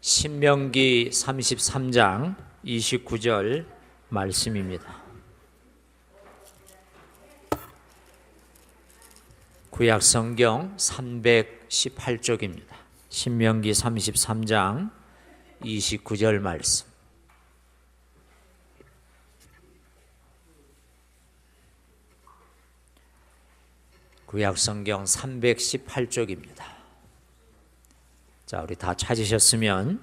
신명기 33장 29절 말씀입니다. 구약성경 318쪽입니다. 신명기 33장 29절 말씀. 구약성경 318쪽입니다. 자, 우리 다 찾으셨으면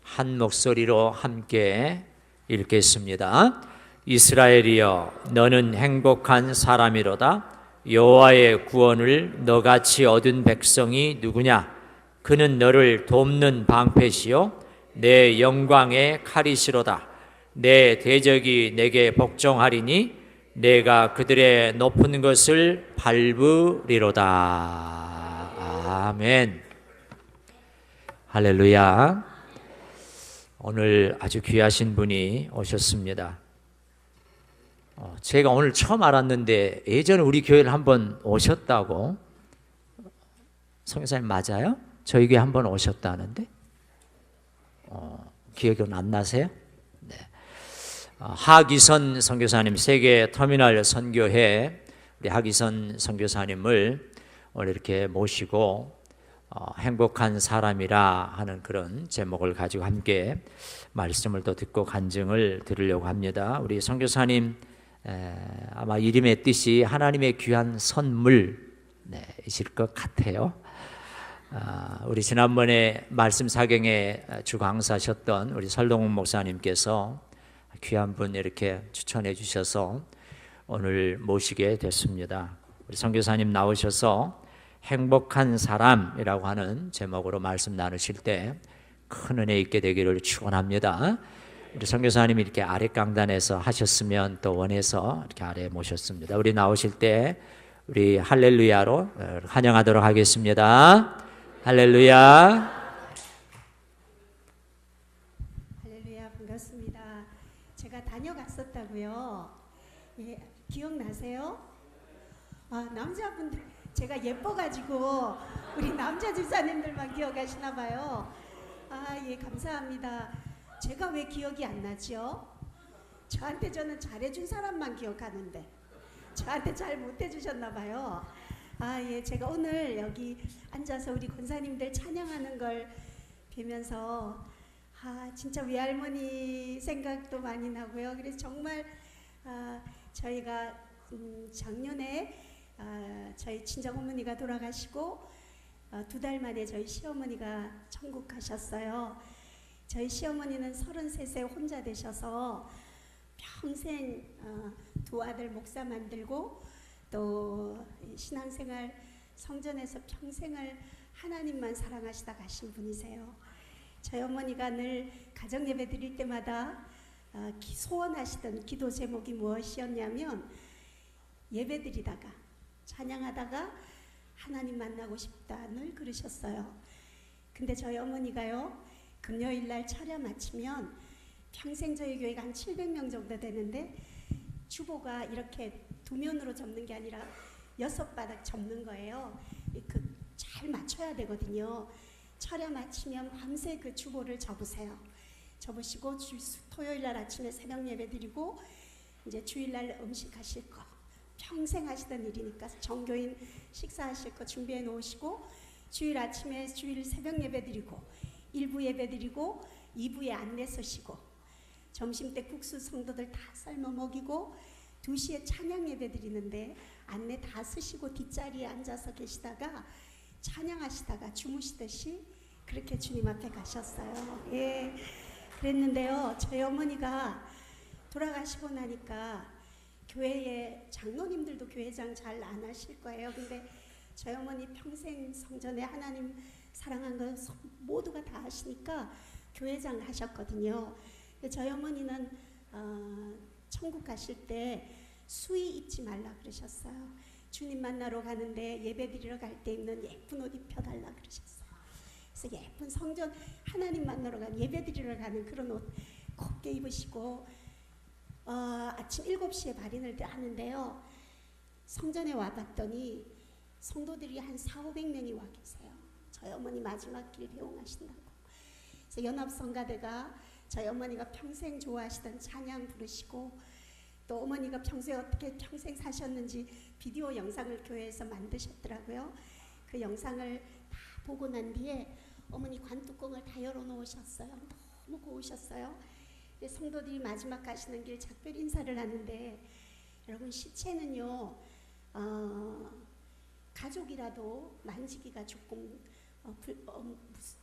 한 목소리로 함께 읽겠습니다. 이스라엘이여, 너는 행복한 사람이로다. 여호와의 구원을 너같이 얻은 백성이 누구냐? 그는 너를 돕는 방패시요 내 영광의 칼이시로다. 내 대적이 내게 복종하리니 내가 그들의 높은 것을 밟으리로다. 아멘. 할렐루야. 오늘 아주 귀하신 분이 오셨습니다. 제가 오늘 처음 알았는데 예전에 우리 교회를 한번 오셨다고. 성교사님 맞아요? 저희 교회 한번 오셨다는데 기억이 안 나세요? 네. 하기선 선교사님 세계 터미널 선교회 우리 하기선 선교사님을 오늘 이렇게 모시고 행복한 사람이라 하는 그런 제목을 가지고 함께 말씀을 또 듣고 간증을 들으려고 합니다. 우리 선교사님 아마 이름의 뜻이 하나님의 귀한 선물 이실 것 같아요. 우리 지난번에 말씀 사경에 주강사셨던 우리 설동훈 목사님께서 귀한 분 이렇게 추천해 주셔서 오늘 모시게 됐습니다. 우리 선교사님 나오셔서 행복한 사람이라고 하는 제목으로 말씀 나누실 때 큰 은혜 있게 되기를 축원합니다. 우리 선교사님이 이렇게 아래 강단에서 하셨으면 또 원해서 이렇게 아래 모셨습니다. 우리 나오실 때 우리 할렐루야로 환영하도록 하겠습니다. 할렐루야. 할렐루야, 반갑습니다. 제가 다녀갔었다고요. 예, 기억나세요? 남자분들 제가 예뻐가지고 우리 남자 집사님들만 기억하시나 봐요. 예, 감사합니다. 제가 왜 기억이 안 나죠? 저는 잘해준 사람만 기억하는데 저한테 잘 못해주셨나 봐요. 예, 제가 오늘 여기 앉아서 우리 권사님들 찬양하는 걸 뵈면서 진짜 외할머니 생각도 많이 나고요. 그래서 정말 저희가 작년에 저희 친정어머니가 돌아가시고 2달 만에 저희 시어머니가 천국 가셨어요. 저희 시어머니는 33세 혼자 되셔서 평생 두 아들 목사 만들고 또 신앙생활 성전에서 평생을 하나님만 사랑하시다 가신 분이세요. 저희 어머니가 늘 가정예배 드릴 때마다 소원하시던 기도 제목이 무엇이었냐면 예배 드리다가 찬양하다가 하나님 만나고 싶다 늘 그러셨어요. 근데 저희 어머니가요, 금요일날 차려 마치면 평생 저희 교회가 한 700명 정도 되는데 주보가 이렇게 두 면으로 접는 게 아니라 6바닥 접는 거예요. 잘 맞춰야 되거든요. 차려 마치면 밤새 그 주보를 접으세요. 접으시고 토요일날 아침에 새벽 예배 드리고 이제 주일날 음식 하실 거 평생 하시던 일이니까 정교인 식사하실 거 준비해 놓으시고 주일 아침에 주일 새벽 예배 드리고 1부 예배 드리고 2부에 안내 서시고 점심때 국수 성도들 다 삶아 먹이고 2시에 찬양 예배 드리는데 안내 다 쓰시고 뒷자리에 앉아서 계시다가 찬양하시다가 주무시듯이 그렇게 주님 앞에 가셨어요. 예, 그랬는데요, 저희 어머니가 돌아가시고 나니까 교회에 장로님들도 교회장 잘 안 하실 거예요. 근데 저희 어머니 평생 성전에 하나님 사랑한 거 모두가 다 하시니까 교회장 하셨거든요. 근데 저희 어머니는 천국 가실 때 수의 입지 말라 그러셨어요. 주님 만나러 가는데 예배 드리러 갈 때 입는 예쁜 옷 입혀달라 그러셨어요. 그래서 예쁜 성전 하나님 만나러 가는 예배 드리러 가는 그런 옷 곱게 입으시고 아침 7시에 발인을 하는데요. 성전에 와봤더니 성도들이 한 400~500명이 와 계세요. 저희 어머니 마지막 길 배웅하신다고. 그래서 연합성가대가 저희 어머니가 평생 좋아하시던 찬양 부르시고, 또 어머니가 평소에 어떻게 평생 사셨는지 비디오 영상을 교회에서 만드셨더라고요. 그 영상을 다 보고 난 뒤에 어머니 관뚜껑을 다 열어놓으셨어요. 너무 고우셨어요. 근데 성도들이 마지막 가시는 길 작별 인사를 하는데, 여러분 시체는요 가족이라도 만지기가 조금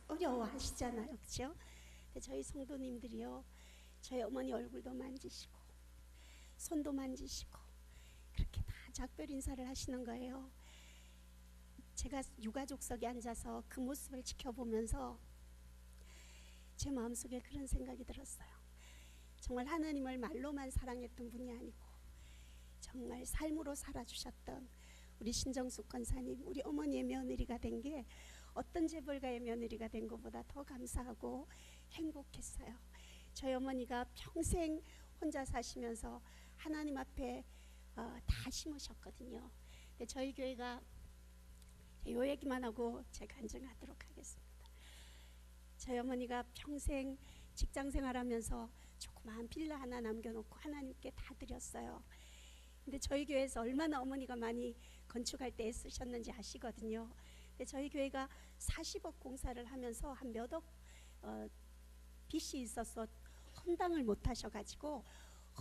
어려워하시잖아요, 그렇죠? 저희 성도님들이요, 저희 어머니 얼굴도 만지시고 손도 만지시고 그렇게 다 작별 인사를 하시는 거예요. 제가 유가족석에 앉아서 그 모습을 지켜보면서 제 마음속에 그런 생각이 들었어요. 정말 하나님을 말로만 사랑했던 분이 아니고 정말 삶으로 살아주셨던 우리 신정숙 권사님, 우리 어머니의 며느리가 된 게 어떤 재벌가의 며느리가 된 것보다 더 감사하고 행복했어요. 저희 어머니가 평생 혼자 사시면서 하나님 앞에 다 심으셨거든요. 근데 저희 교회가, 요 얘기만 하고 제가 간증하도록 하겠습니다. 저희 어머니가 평생 직장 생활하면서 조그마한 빌라 하나 남겨놓고 하나님께 다 드렸어요. 근데 저희 교회에서 얼마나 어머니가 많이 건축할 때 애쓰셨는지 아시거든요. 근데 저희 교회가 40억 공사를 하면서 한 몇억 빚이 있어서 헌당을 못 하셔가지고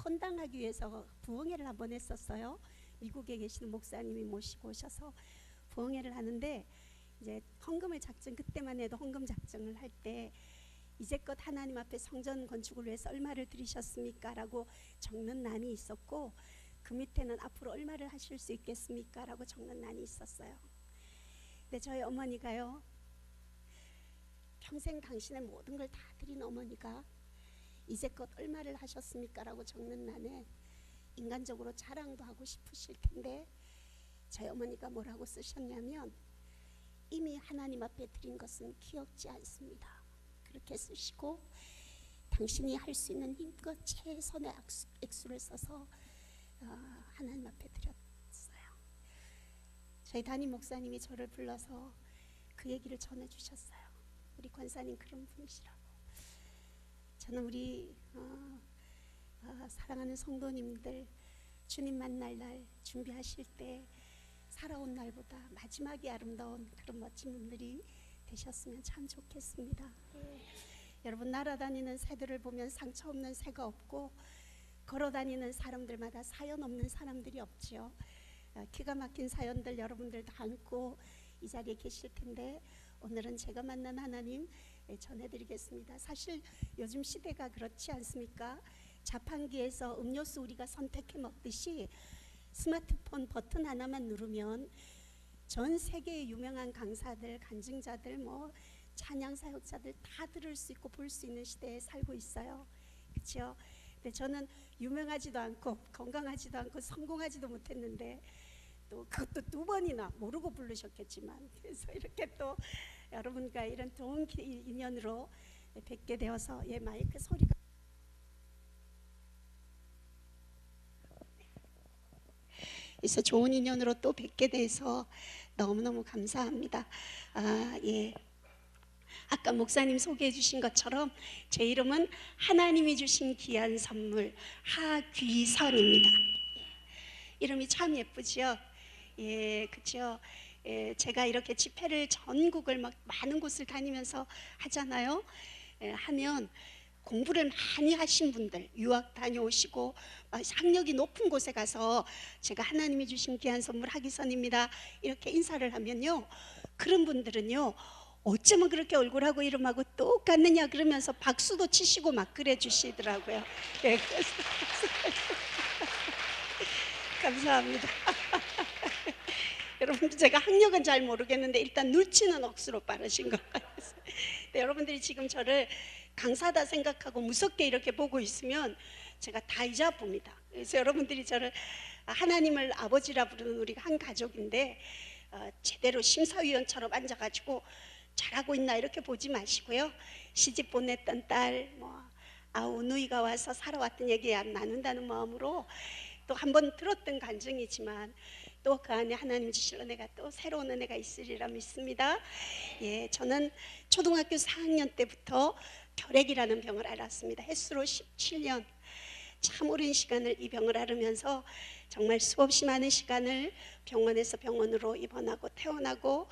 헌당하기 위해서 부흥회를 한번 했었어요. 미국에 계시는 목사님이 모시고 오셔서 부흥회를 하는데, 이제 헌금을 그때만 해도 헌금 작정을 할 때 이제껏 하나님 앞에 성전 건축을 위해서 얼마를 드리셨습니까? 라고 적는 난이 있었고, 그 밑에는 앞으로 얼마를 하실 수 있겠습니까? 라고 적는 난이 있었어요. 근데 저희 어머니가요, 평생 당신의 모든 걸 다 드린 어머니가 이제껏 얼마를 하셨습니까? 라고 적는 난에 인간적으로 자랑도 하고 싶으실 텐데, 저희 어머니가 뭐라고 쓰셨냐면, 이미 하나님 앞에 드린 것은 기억지 않습니다. 그렇게 쓰시고, 당신이 할 수 있는 힘껏 최선의 액수를 써서 하나님 앞에 드렸어요. 저희 담임 목사님이 저를 불러서 그 얘기를 전해주셨어요. 우리 권사님 그런 분이시라고. 저는 우리 사랑하는 성도님들 주님 만날 날 준비하실 때 살아온 날보다 마지막이 아름다운 그런 멋진 분들이 되셨으면 참 좋겠습니다. 여러분, 날아다니는 새들을 보면 상처 없는 새가 없고, 걸어다니는 사람들마다 사연 없는 사람들이 없지요. 기가 막힌 사연들 여러분들 다 안고 이 자리에 계실 텐데, 오늘은 제가 만난 하나님 전해드리겠습니다. 사실 요즘 시대가 그렇지 않습니까? 자판기에서 음료수 우리가 선택해 먹듯이 스마트폰 버튼 하나만 누르면 전 세계의 유명한 강사들, 간증자들, 찬양 사역자들 다 들을 수 있고 볼 수 있는 시대에 살고 있어요. 그렇죠? 근데 저는 유명하지도 않고 건강하지도 않고 성공하지도 못했는데, 또 그것도 2번이나 모르고 부르셨겠지만, 그래서 이렇게 또 여러분과 이런 좋은 인연으로 뵙게 되어서, 마이크 소리가 그래서 좋은 인연으로 또 뵙게 돼서 너무너무 감사합니다. 아까 목사님 소개해 주신 것처럼 제 이름은 하나님이 주신 귀한 선물 하귀선입니다. 이름이 참 예쁘죠? 그렇죠? 제가 이렇게 집회를 전국을 많은 곳을 다니면서 하잖아요. 하면 공부를 많이 하신 분들, 유학 다녀오시고 학력이 높은 곳에 가서 제가 하나님이 주신 귀한 선물 하기선입니다 이렇게 인사를 하면요, 그런 분들은요, 어쩌면 그렇게 얼굴하고 이름하고 똑같느냐 그러면서 박수도 치시고 막 그래 주시더라고요. 감사합니다. 여러분, 제가 학력은 잘 모르겠는데 일단 눈치는 억수로 빠르신 것 같아요. 여러분들이 지금 저를 강사다 생각하고 무섭게 이렇게 보고 있으면 제가 다 잊어봅니다. 그래서 여러분들이 저를 하나님을 아버지라 부르는 우리 한 가족인데, 제대로 심사위원처럼 앉아가지고 잘하고 있나 이렇게 보지 마시고요, 시집 보냈던 딸, 누이가 와서 살아왔던 얘기 나눈다는 마음으로, 또 한번 들었던 간증이지만 또 그 안에 하나님 주실 은혜가 또 새로운 은혜가 있으리라 믿습니다. 저는 초등학교 4학년 때부터 결핵이라는 병을 앓았습니다. 햇수로 17년, 참 오랜 시간을 이 병을 앓으면서 정말 수없이 많은 시간을 병원에서 병원으로 입원하고 퇴원하고,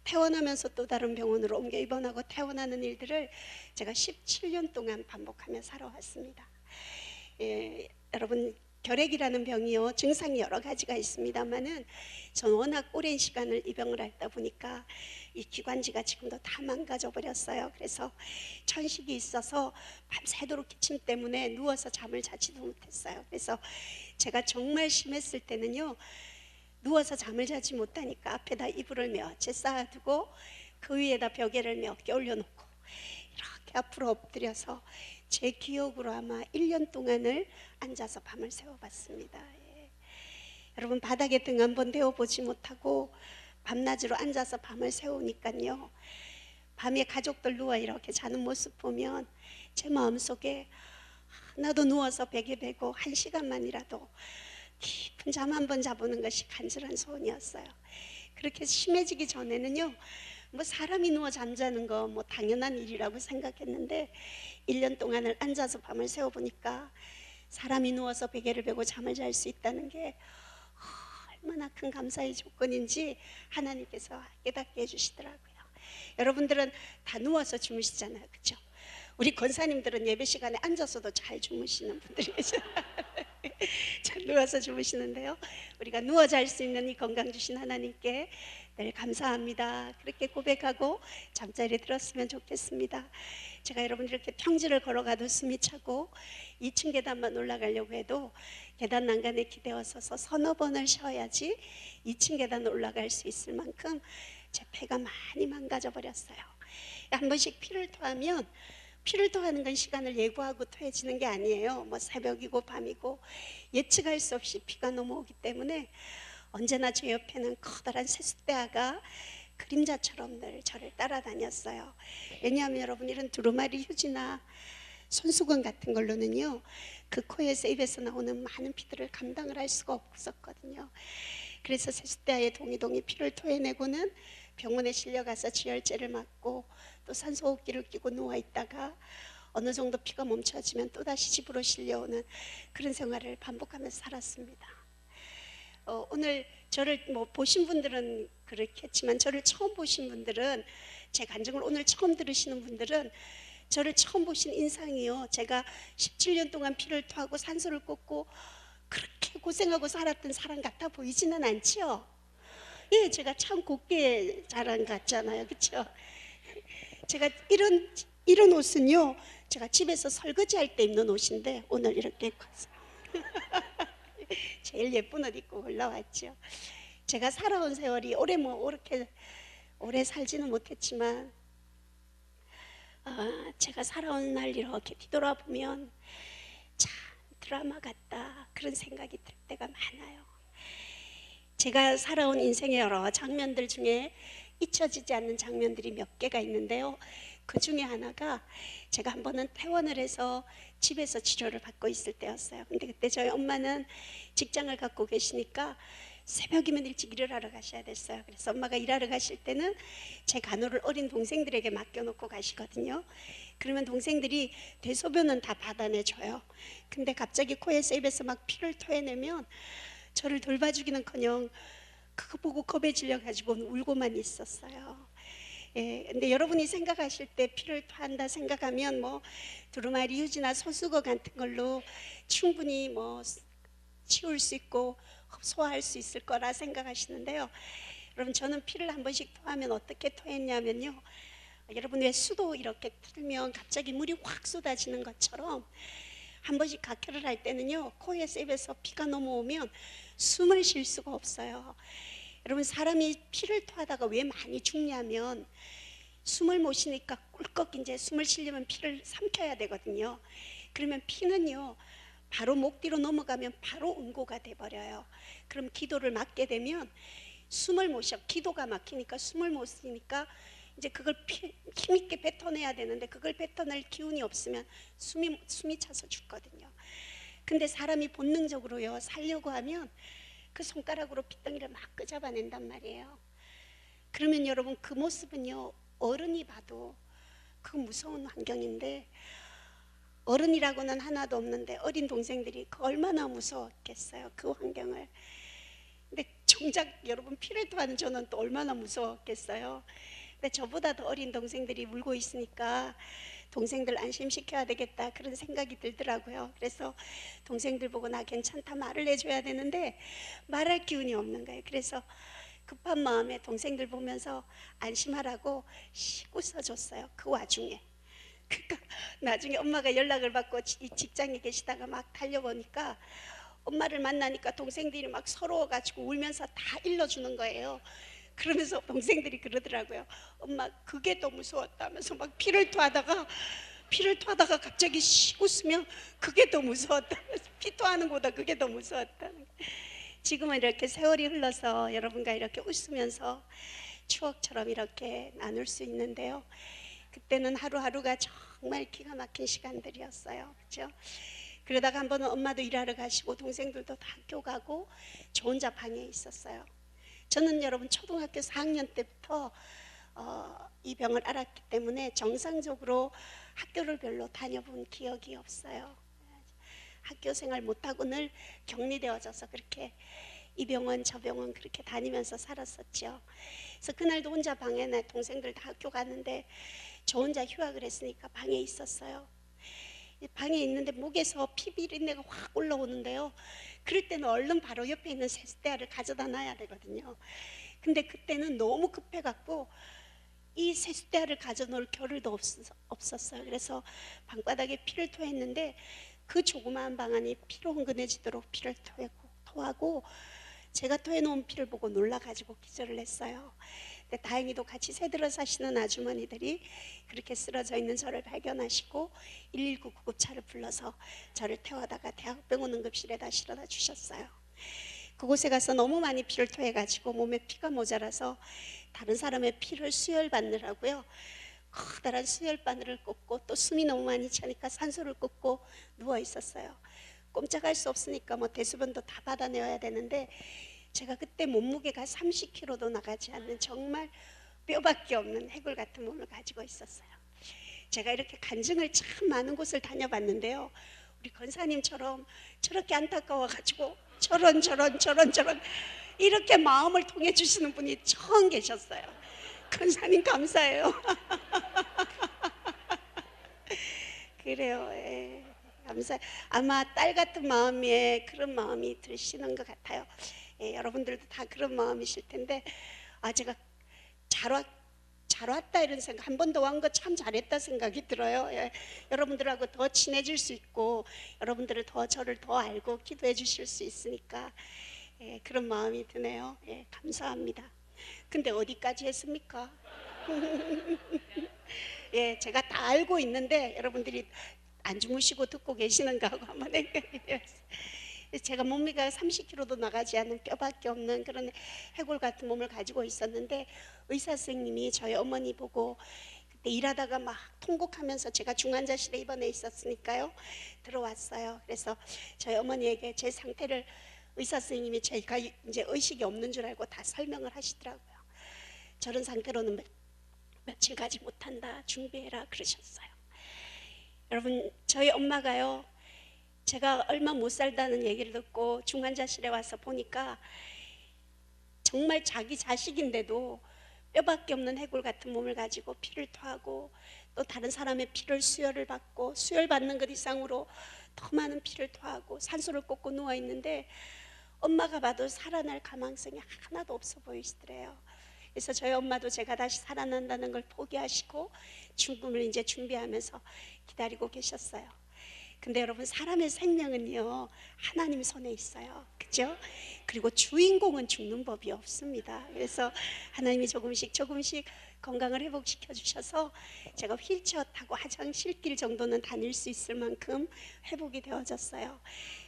퇴원하면서 또 다른 병원으로 옮겨 입원하고 퇴원하는 일들을 제가 17년 동안 반복하며 살아왔습니다. 여러분, 결핵이라는 병이요, 증상이 여러 가지가 있습니다만은 전 워낙 오랜 시간을 이 병을 앓다 보니까 이 기관지가 지금도 다 망가져 버렸어요. 그래서 천식이 있어서 밤새도록 기침 때문에 누워서 잠을 자지도 못했어요. 그래서 제가 정말 심했을 때는요, 누워서 잠을 자지 못하니까 앞에다 이불을 몇 채 쌓아두고 그 위에다 벽에를 몇 개 올려놓고 이렇게 앞으로 엎드려서 제 기억으로 아마 1년 동안을 앉아서 밤을 새워봤습니다. 예. 여러분, 바닥에 등 한번 대어보지 못하고 밤낮으로 앉아서 밤을 새우니까요, 밤에 가족들 누워 이렇게 자는 모습 보면 제 마음속에 나도 누워서 베개 베고 1시간만이라도 깊은 잠 한번 자보는 것이 간절한 소원이었어요. 그렇게 심해지기 전에는요, 뭐 사람이 누워 잠자는 거 뭐 당연한 일이라고 생각했는데 1년 동안을 앉아서 밤을 새워보니까 사람이 누워서 베개를 베고 잠을 잘 수 있다는 게 얼마나 큰 감사의 조건인지 하나님께서 깨닫게 해주시더라고요. 여러분들은 다 누워서 주무시잖아요, 그렇죠? 우리 권사님들은 예배 시간에 앉아서도 잘 주무시는 분들이 계시잖아요. 잘 누워서 주무시는데요, 우리가 누워 잘 수 있는 이 건강 주신 하나님께 늘 감사합니다, 그렇게 고백하고 잠자리에 들었으면 좋겠습니다. 제가 여러분들 이렇게 평지를 걸어가도 숨이 차고 2층 계단만 올라가려고 해도 계단 난간에 기대어 서서 서너 번을 쉬어야지 2층 계단 올라갈 수 있을 만큼 제 폐가 많이 망가져 버렸어요. 한 번씩 피를 토하면, 피를 토하는 건 시간을 예고하고 토해지는 게 아니에요. 뭐 새벽이고 밤이고 예측할 수 없이 피가 넘어오기 때문에 언제나 제 옆에는 커다란 세숫대야가 그림자처럼 늘 저를 따라다녔어요. 왜냐하면 여러분, 이런 두루마리 휴지나 손수건 같은 걸로는요, 그 코에서 입에서 나오는 많은 피들을 감당을 할 수가 없었거든요. 그래서 세숫대야에 동이동이 피를 토해내고는 병원에 실려가서 지혈제를 맞고 또 산소호흡기를 끼고 누워있다가 어느 정도 피가 멈춰지면 또다시 집으로 실려오는 그런 생활을 반복하면서 살았습니다. 오늘 저를 뭐 보신 분들은 그렇겠지만 저를 처음 보신 분들은, 제 간증을 오늘 처음 들으시는 분들은 저를 처음 보신 인상이요, 제가 17년 동안 피를 토하고 산소를 꽂고 그렇게 고생하고 살았던 사람 같아 보이지는 않죠? 예, 제가 참 곱게 자란 것 같잖아요, 그렇죠? 제가 이런 옷은요, 제가 집에서 설거지할 때 입는 옷인데 오늘 이렇게 입고 왔어요. 제일 예쁜 옷 입고 올라왔죠. 제가 살아온 세월이 이렇게 오래 살지는 못했지만 제가 살아온 날 이렇게 뒤돌아보면 참 드라마 같다, 그런 생각이 들 때가 많아요. 제가 살아온 인생의 여러 장면들 중에 잊혀지지 않는 장면들이 몇 개가 있는데요, 그 중에 하나가 제가 한 번은 퇴원을 해서 집에서 치료를 받고 있을 때였어요. 근데 그때 저희 엄마는 직장을 갖고 계시니까 새벽이면 일찍 일을 하러 가셔야 됐어요. 그래서 엄마가 일하러 가실 때는 제 간호를 어린 동생들에게 맡겨놓고 가시거든요. 그러면 동생들이 대소변은 다 받아내줘요. 근데 갑자기 코에서 입에서 막 피를 토해내면 저를 돌봐주기는커녕 그거 보고 겁에 질려가지고 울고만 있었어요. 예, 근데 여러분이 생각하실 때 피를 토한다 생각하면 뭐 두루마리 휴지나 손수거 같은 걸로 충분히 뭐 치울 수 있고 소화할 수 있을 거라 생각하시는데요, 여러분, 저는 피를 한 번씩 토하면 어떻게 토했냐면요, 여러분 왜 수도 이렇게 틀면 갑자기 물이 확 쏟아지는 것처럼 한 번씩 각혈을 할 때는요, 코에서 입에서 피가 넘어오면 숨을 쉴 수가 없어요. 여러분, 사람이 피를 토하다가 왜 많이 죽냐면 숨을 못 쉬니까 꿀꺽 이제 숨을 쉬려면 피를 삼켜야 되거든요. 그러면 피는요, 바로 목 뒤로 넘어가면 바로 응고가 돼버려요. 그럼 기도를 막게 되면 숨을 못 쉬어. 기도가 막히니까 숨을 못 쉬니까 이제 그걸 힘있게 뱉어내야 되는데 그걸 뱉어낼 기운이 없으면 숨이 차서 죽거든요. 근데 사람이 본능적으로요, 살려고 하면 그 손가락으로 핏덩이를 막 끄잡아낸단 말이에요. 그러면 여러분, 그 모습은요, 어른이 봐도 그 무서운 환경인데 어른이라고는 하나도 없는데 어린 동생들이 그 얼마나 무서웠겠어요, 그 환경을. 근데 정작 여러분 피를 토하는 저는 또 얼마나 무서웠겠어요. 근데 저보다 더 어린 동생들이 울고 있으니까 동생들 안심시켜야 되겠다 그런 생각이 들더라고요. 그래서 동생들 보고 나 괜찮다 말을 해줘야 되는데 말할 기운이 없는 거예요. 그래서 급한 마음에 동생들 보면서 안심하라고 씩 웃어줬어요, 그 와중에. 그러니까 나중에 엄마가 연락을 받고 직장에 계시다가 막 달려보니까 엄마를 만나니까 동생들이 막 서러워가지고 울면서 다 일러주는 거예요. 그러면서 동생들이 그러더라고요. 엄마 그게 더 무서웠다면서 막 피를 토하다가 갑자기 씩 웃으면 그게 더 무서웠다면서, 피 토하는 것보다 그게 더 무서웠다는. 지금은 이렇게 세월이 흘러서 여러분과 이렇게 웃으면서 추억처럼 이렇게 나눌 수 있는데요, 그때는 하루하루가 정말 기가 막힌 시간들이었어요. 그렇죠? 그러다가 한 번은 엄마도 일하러 가시고 동생들도 다 학교 가고 저 혼자 방에 있었어요. 저는 여러분 초등학교 4학년 때부터 이 병을 알았기 때문에 정상적으로 학교를 별로 다녀본 기억이 없어요. 학교 생활 못하고 늘 격리되어져서 그렇게 이 병원 저 병원 그렇게 다니면서 살았었죠. 그래서 그날도 혼자 방에, 내 동생들 다 학교 갔는데 저 혼자 휴학을 했으니까 방에 있었어요. 방에 있는데 목에서 피 비린내가 확 올라오는데요, 그럴 때는 얼른 바로 옆에 있는 세숫대야를 가져다 놔야 되거든요. 근데 그때는 너무 급해갖고 이 세숫대야를 가져놓을 겨를도 없었어요. 그래서 방바닥에 피를 토했는데 그 조그마한 방 안이 피로 흥건해지도록 피를 토하고 제가 토해놓은 피를 보고 놀라가지고 기절을 했어요. 근데 다행히도 같이 새들어 사시는 아주머니들이 그렇게 쓰러져 있는 저를 발견하시고 119 구급차를 불러서 저를 태워다가 대학병원 응급실에다 실어다 주셨어요. 그곳에 가서 너무 많이 피를 토해가지고 몸에 피가 모자라서 다른 사람의 피를 수혈받느라고요, 커다란 수혈바늘을 꽂고 또 숨이 너무 많이 차니까 산소를 꽂고 누워 있었어요. 꼼짝할 수 없으니까 뭐 대수변도 다 받아내야 되는데 제가 그때 몸무게가 30kg도 나가지 않는 정말 뼈밖에 없는 해골 같은 몸을 가지고 있었어요. 제가 이렇게 간증을 참 많은 곳을 다녀봤는데요, 우리 권사님처럼 저렇게 안타까워가지고 저런 이렇게 마음을 통해 주시는 분이 처음 계셨어요. 권사님 감사해요. 그래요. 예, 감사. 아마 딸 같은 마음에 그런 마음이 드시는 것 같아요. 예, 여러분들도 다 그런 마음이실 텐데, 제가 잘 왔다 이런 생각, 한 번 더 온 거 참 잘했다 생각이 들어요. 예, 여러분들하고 더 친해질 수 있고 여러분들을 저를 더 알고 기도해 주실 수 있으니까 예, 그런 마음이 드네요. 예, 감사합니다. 근데 어디까지 했습니까? 예, 제가 다 알고 있는데 여러분들이 안 주무시고 듣고 계시는가 하고 한번 생각이 되었어요. 제가 몸무게가 30kg도 나가지 않는 뼈밖에 없는 그런 해골 같은 몸을 가지고 있었는데 의사 선생님이 저희 어머니 보고 그때 일하다가 막 통곡하면서, 제가 중환자실에 입원해 있었으니까요, 들어왔어요. 그래서 저희 어머니에게 제 상태를 의사 선생님이 제가 이제 의식이 없는 줄 알고 다 설명을 하시더라고요. 저런 상태로는 며칠 가지 못한다, 준비해라 그러셨어요. 여러분, 저희 엄마가요, 제가 얼마 못 살다는 얘기를 듣고 중환자실에 와서 보니까 정말 자기 자식인데도 뼈밖에 없는 해골 같은 몸을 가지고 피를 토하고 또 다른 사람의 피를 수혈을 받고 수혈받는 것 이상으로 더 많은 피를 토하고 산소를 꽂고 누워 있는데 엄마가 봐도 살아날 가망성이 하나도 없어 보이시더래요. 그래서 저희 엄마도 제가 다시 살아난다는 걸 포기하시고 죽음을 이제 준비하면서 기다리고 계셨어요. 근데 여러분, 사람의 생명은요 하나님 손에 있어요. 그죠? 그리고 주인공은 죽는 법이 없습니다. 그래서 하나님이 조금씩 건강을 회복시켜 주셔서 제가 휠체어 타고 화장실 정도는 다닐 수 있을 만큼 회복이 되어졌어요.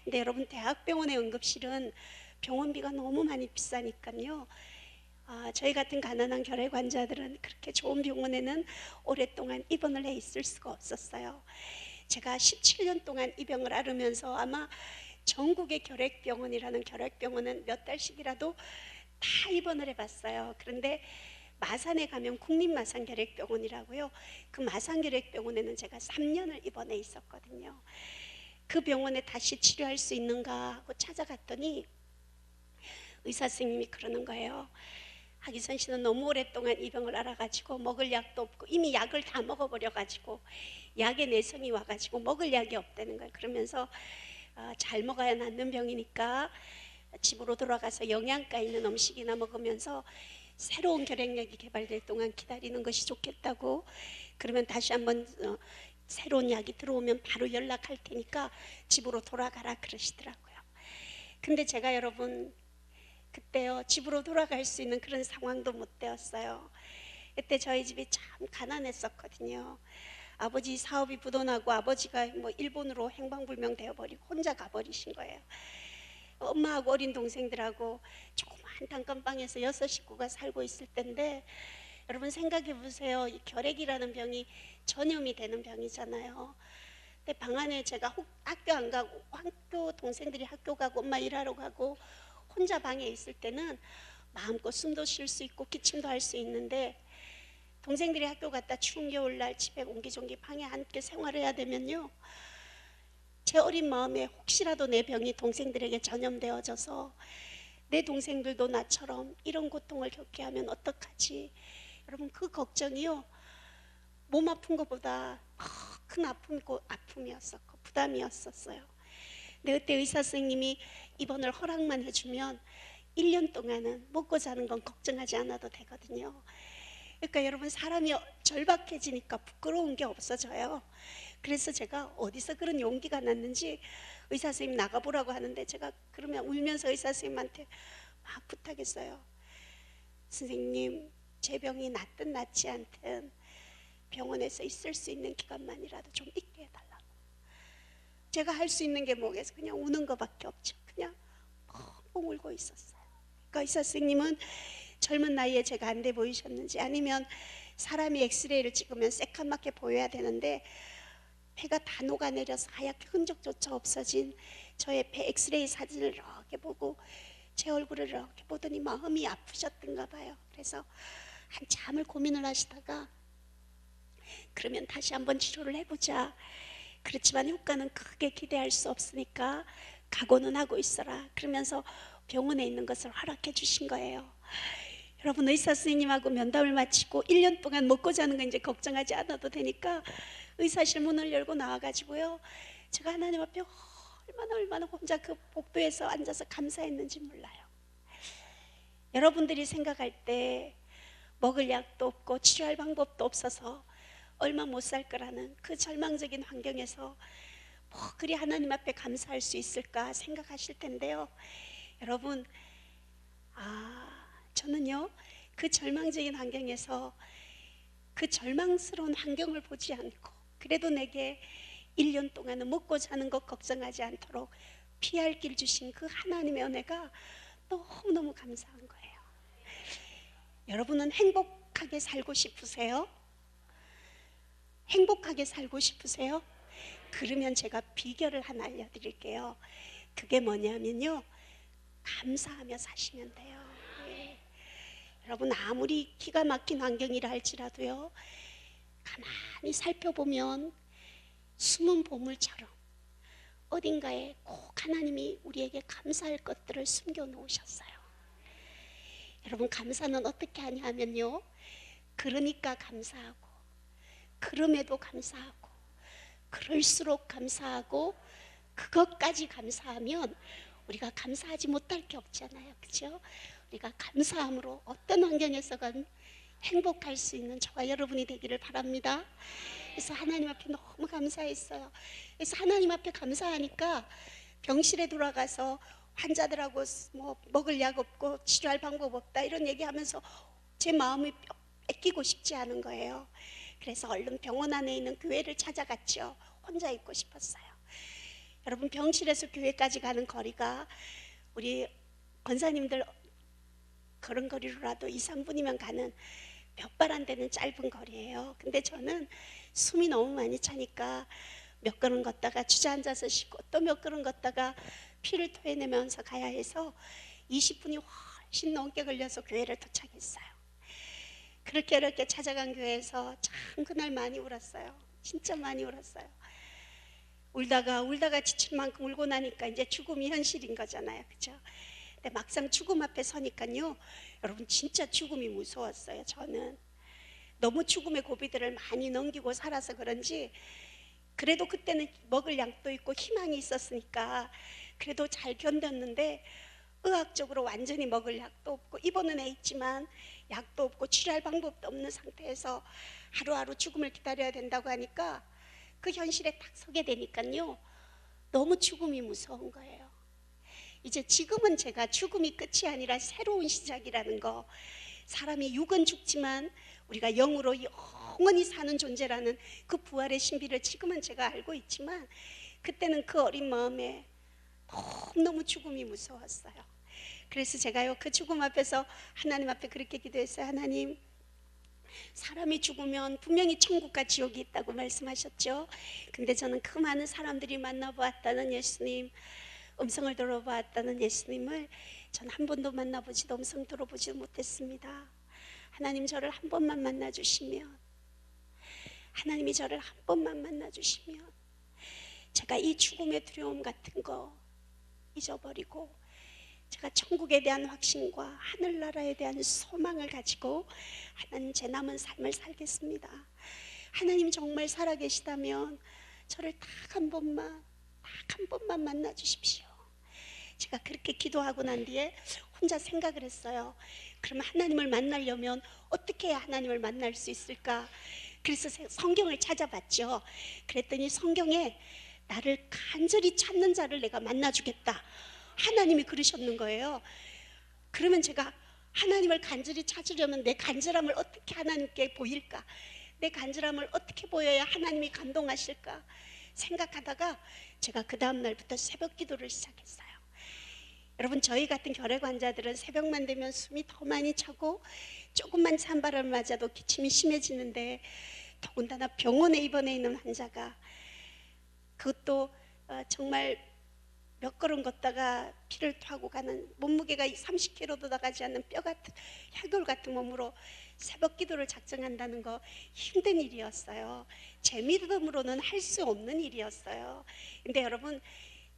근데 여러분, 대학병원의 응급실은 병원비가 너무 많이 비싸니까요, 저희 같은 가난한 결핵 환자들은 그렇게 좋은 병원에는 오랫동안 입원을 해 있을 수가 없었어요. 제가 17년 동안 이 병을 앓으면서 아마 전국의 결핵병원이라는 결핵병원은 몇 달씩이라도 다 입원을 해봤어요. 그런데 마산에 가면 국립마산결핵병원이라고요. 그 마산결핵병원에는 제가 3년을 입원해 있었거든요. 그 병원에 다시 치료할 수 있는가 하고 찾아갔더니 의사 선생님이 그러는 거예요. 하기선 씨는 너무 오랫동안 이 병을 알아가지고 먹을 약도 없고 이미 약을 다 먹어버려가지고 약에 내성이 와가지고 먹을 약이 없다는 거예요. 그러면서 잘 먹어야 낫는 병이니까 집으로 돌아가서 영양가 있는 음식이나 먹으면서 새로운 결핵약이 개발될 동안 기다리는 것이 좋겠다고, 그러면 다시 한번 새로운 약이 들어오면 바로 연락할 테니까 집으로 돌아가라 그러시더라고요. 근데 제가 여러분 그때요 집으로 돌아갈 수 있는 그런 상황도 못 되었어요. 그때 저희 집이 참 가난했었거든요. 아버지 사업이 부도나고 아버지가 뭐 일본으로 행방불명 되어버리고 혼자 가버리신 거예요. 엄마하고 어린 동생들하고 조그만 단칸방에서 6식구가 살고 있을 때인데, 여러분 생각해 보세요. 이 결핵이라는 병이 전염이 되는 병이잖아요. 근데 방 안에 제가 학교 안 가고, 학교 동생들이 학교 가고 엄마 일하러 가고 혼자 방에 있을 때는 마음껏 숨도 쉴 수 있고 기침도 할 수 있는데, 동생들이 학교 갔다 추운 겨울날 집에 옹기종기 방에 함께 생활해야 되면요, 제 어린 마음에 혹시라도 내 병이 동생들에게 전염되어져서 내 동생들도 나처럼 이런 고통을 겪게 하면 어떡하지. 여러분 그 걱정이요 몸 아픈 것보다 큰 아픔이었었고 부담이었었어요. 근데 그때 의사 선생님이 입원을 허락만 해주면 1년 동안은 먹고 자는 건 걱정하지 않아도 되거든요. 그러니까 여러분 사람이 절박해지니까 부끄러운 게 없어져요. 그래서 제가 어디서 그런 용기가 났는지 의사 선생님 나가보라고 하는데, 제가 그러면 울면서 의사 선생님한테 막 부탁했어요. 선생님, 제 병이 낫든 낫지 않든 병원에서 있을 수 있는 기간만이라도 좀 있게 해달라고. 제가 할 수 있는 게 뭐겠어요? 그냥 우는 것밖에 없죠. 그냥 펑펑 울고 있었어요. 그러니까 의사 선생님은 젊은 나이에 제가 안 돼 보이셨는지, 아니면 사람이 엑스레이를 찍으면 새까맣게 보여야 되는데 폐가 다 녹아내려서 하얗게 흔적조차 없어진 저의 폐 엑스레이 사진을 이렇게 보고 제 얼굴을 이렇게 보더니 마음이 아프셨던가 봐요. 그래서 한참을 고민을 하시다가 그러면 다시 한번 치료를 해보자. 그렇지만 효과는 크게 기대할 수 없으니까 각오는 하고 있어라. 그러면서 병원에 있는 것을 허락해 주신 거예요. 여러분 의사 선생님하고 면담을 마치고 1년 동안 먹고 자는 거 이제 걱정하지 않아도 되니까 의사실 문을 열고 나와가지고요, 제가 하나님 앞에 얼마나 혼자 그 복도에서 앉아서 감사했는지 몰라요. 여러분들이 생각할 때 먹을 약도 없고 치료할 방법도 없어서 얼마 못 살 거라는 그 절망적인 환경에서 뭐 그리 하나님 앞에 감사할 수 있을까 생각하실 텐데요. 여러분 저는요 그 절망적인 환경에서 그 절망스러운 환경을 보지 않고 그래도 내게 1년 동안은 먹고 자는 것 걱정하지 않도록 피할 길 주신 그 하나님의 은혜가 너무너무 감사한 거예요. 여러분은 행복하게 살고 싶으세요? 행복하게 살고 싶으세요? 그러면 제가 비결을 하나 알려드릴게요. 그게 뭐냐면요, 감사하며 사시면 돼요. 여러분 아무리 기가 막힌 환경이라 할지라도요, 가만히 살펴보면 숨은 보물처럼 어딘가에 꼭 하나님이 우리에게 감사할 것들을 숨겨 놓으셨어요. 여러분 감사는 어떻게 하냐면요, 그러니까 감사하고, 그럼에도 감사하고, 그럴수록 감사하고, 그것까지 감사하면 우리가 감사하지 못할 게 없잖아요. 그렇죠? 우리가 감사함으로 어떤 환경에서건 행복할 수 있는 저와 여러분이 되기를 바랍니다. 그래서 하나님 앞에 너무 감사했어요. 그래서 하나님 앞에 감사하니까 병실에 돌아가서 환자들하고 뭐 먹을 약 없고 치료할 방법 없다 이런 얘기하면서 제 마음이 뺏기고 싶지 않은 거예요. 그래서 얼른 병원 안에 있는 교회를 찾아갔죠. 혼자 있고 싶었어요. 여러분 병실에서 교회까지 가는 거리가 우리 권사님들 걸음거리로라도 2, 3분이면 가는 몇 발 안 되는 짧은 거리예요. 근데 저는 숨이 너무 많이 차니까 몇 걸음 걷다가 주저앉아서 쉬고 또 몇 걸음 걷다가 피를 토해내면서 가야 해서 20분이 훨씬 넘게 걸려서 교회를 도착했어요. 그렇게 이렇게 찾아간 교회에서 참 그날 많이 울었어요. 진짜 많이 울었어요. 울다가 지칠 만큼 울고 나니까 이제 죽음이 현실인 거잖아요. 그죠? 근데 막상 죽음 앞에 서니까요, 여러분 진짜 죽음이 무서웠어요. 저는 너무 죽음의 고비들을 많이 넘기고 살아서 그런지, 그래도 그때는 먹을 약도 있고 희망이 있었으니까 그래도 잘 견뎠는데, 의학적으로 완전히 먹을 약도 없고 입원은 해 있지만 약도 없고 치료할 방법도 없는 상태에서 하루하루 죽음을 기다려야 된다고 하니까, 그 현실에 딱 서게 되니까요, 너무 죽음이 무서운 거예요. 이제 지금은 제가 죽음이 끝이 아니라 새로운 시작이라는 거, 사람이 육은 죽지만 우리가 영으로 영원히 사는 존재라는 그 부활의 신비를 지금은 제가 알고 있지만, 그때는 그 어린 마음에 너무 죽음이 무서웠어요. 그래서 제가요, 그 죽음 앞에서 하나님 앞에 그렇게 기도했어요. 하나님, 사람이 죽으면 분명히 천국과 지옥이 있다고 말씀하셨죠. 근데 저는 그 많은 사람들이 만나보았다는 예수님, 음성을 들어보았다는 예수님을 전 한 번도 만나보지도 음성 들어보지도 못했습니다. 하나님, 저를 한 번만 만나주시면, 하나님이 저를 한 번만 만나주시면 제가 이 죽음의 두려움 같은 거 잊어버리고 제가 천국에 대한 확신과 하늘나라에 대한 소망을 가지고 하나님, 제 남은 삶을 살겠습니다. 하나님 정말 살아계시다면 저를 딱 한 번만 만나 주십시오. 제가 그렇게 기도하고 난 뒤에 혼자 생각을 했어요. 그러면 하나님을 만나려면 어떻게 해야 하나님을 만날 수 있을까? 그래서 성경을 찾아봤죠. 그랬더니 성경에 나를 간절히 찾는 자를 내가 만나주겠다, 하나님이 그러셨는 거예요. 그러면 제가 하나님을 간절히 찾으려면 내 간절함을 어떻게 하나님께 보일까? 내 간절함을 어떻게 보여야 하나님이 감동하실까? 생각하다가 제가 그 다음 날부터 새벽 기도를 시작했어요. 여러분, 저희 같은 결핵 환자들은 새벽만 되면 숨이 더 많이 차고 조금만 찬바람을 맞아도 기침이 심해지는데, 더군다나 병원에 입원해 있는 환자가, 그것도 정말 몇 걸음 걷다가 피를 토하고 가는, 몸무게가 30kg도 나가지 않는 뼈 같은 혈돌 같은 몸으로 새벽 기도를 작정한다는 거 힘든 일이었어요. 제 믿음으로는 할 수 없는 일이었어요. 근데 여러분,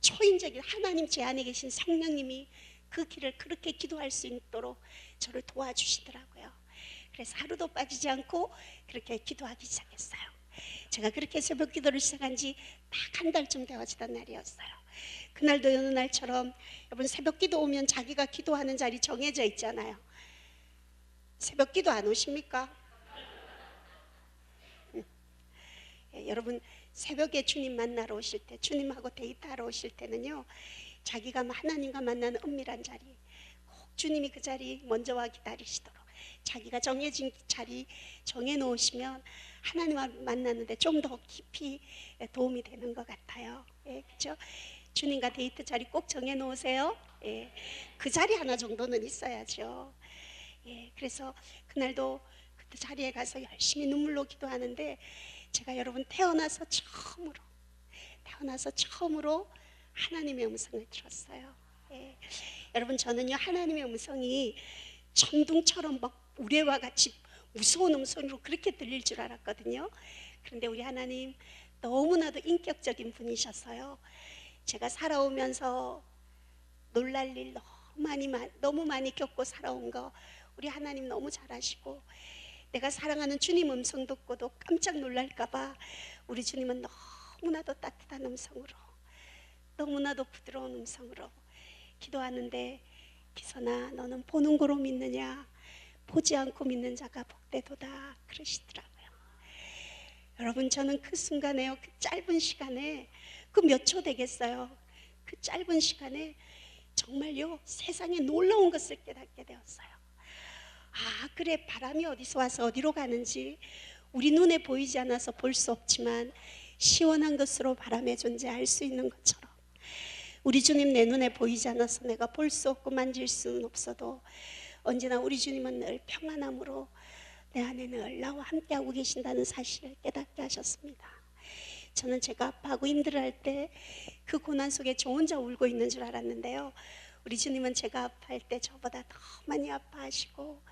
초인적인 하나님, 제 안에 계신 성령님이 그 길을 그렇게 기도할 수 있도록 저를 도와주시더라고요. 그래서 하루도 빠지지 않고 그렇게 기도하기 시작했어요. 제가 그렇게 새벽 기도를 시작한 지 딱 한 달쯤 되어지던 날이었어요. 그날도 여느 날처럼, 여러분, 새벽 기도 오면 자기가 기도하는 자리 정해져 있잖아요. 새벽 기도 안 오십니까? 여러분, 새벽에 주님 만나러 오실 때, 주님하고 데이트하러 오실 때는요, 자기가 하나님과 만나는 은밀한 자리, 꼭 주님이 그 자리 먼저 와 기다리시도록 자기가 정해진 자리 정해놓으시면 하나님과 만나는데 좀 더 깊이 도움이 되는 것 같아요. 그렇죠? 주님과 데이트 자리 꼭 정해놓으세요. 그 자리 하나 정도는 있어야죠. 그래서 그날도 그 자리에 가서 열심히 눈물로 기도하는데, 제가 여러분 태어나서 처음으로 하나님의 음성을 들었어요. 여러분, 저는요, 하나님의 음성이 천둥처럼 막 우레와 같이 무서운 음성으로 그렇게 들릴 줄 알았거든요. 그런데 우리 하나님 너무나도 인격적인 분이셔서요, 제가 살아오면서 놀랄 일 너무 많이 겪고 살아온 거 우리 하나님 너무 잘 아시고, 내가 사랑하는 주님 음성 듣고도 깜짝 놀랄까봐 우리 주님은 너무나도 따뜻한 음성으로, 너무나도 부드러운 음성으로 기도하는데, 기선아, 너는 보는 거로 믿느냐? 보지 않고 믿는 자가 복되도다, 그러시더라고요. 여러분, 저는 그 순간에요, 그 짧은 시간에, 그 몇 초 되겠어요, 그 짧은 시간에 정말요, 세상에 놀라운 것을 깨닫게 되었어요. 아, 그래, 바람이 어디서 와서 어디로 가는지 우리 눈에 보이지 않아서 볼 수 없지만 시원한 것으로 바람의 존재 알 수 있는 것처럼, 우리 주님 내 눈에 보이지 않아서 내가 볼 수 없고 만질 수는 없어도 언제나 우리 주님은 늘 평안함으로 내 안에 늘 나와 함께하고 계신다는 사실을 깨닫게 하셨습니다. 저는 제가 아파하고 힘들어할 때 그 고난 속에 저 혼자 울고 있는 줄 알았는데요, 우리 주님은 제가 아파할 때 저보다 더 많이 아파하시고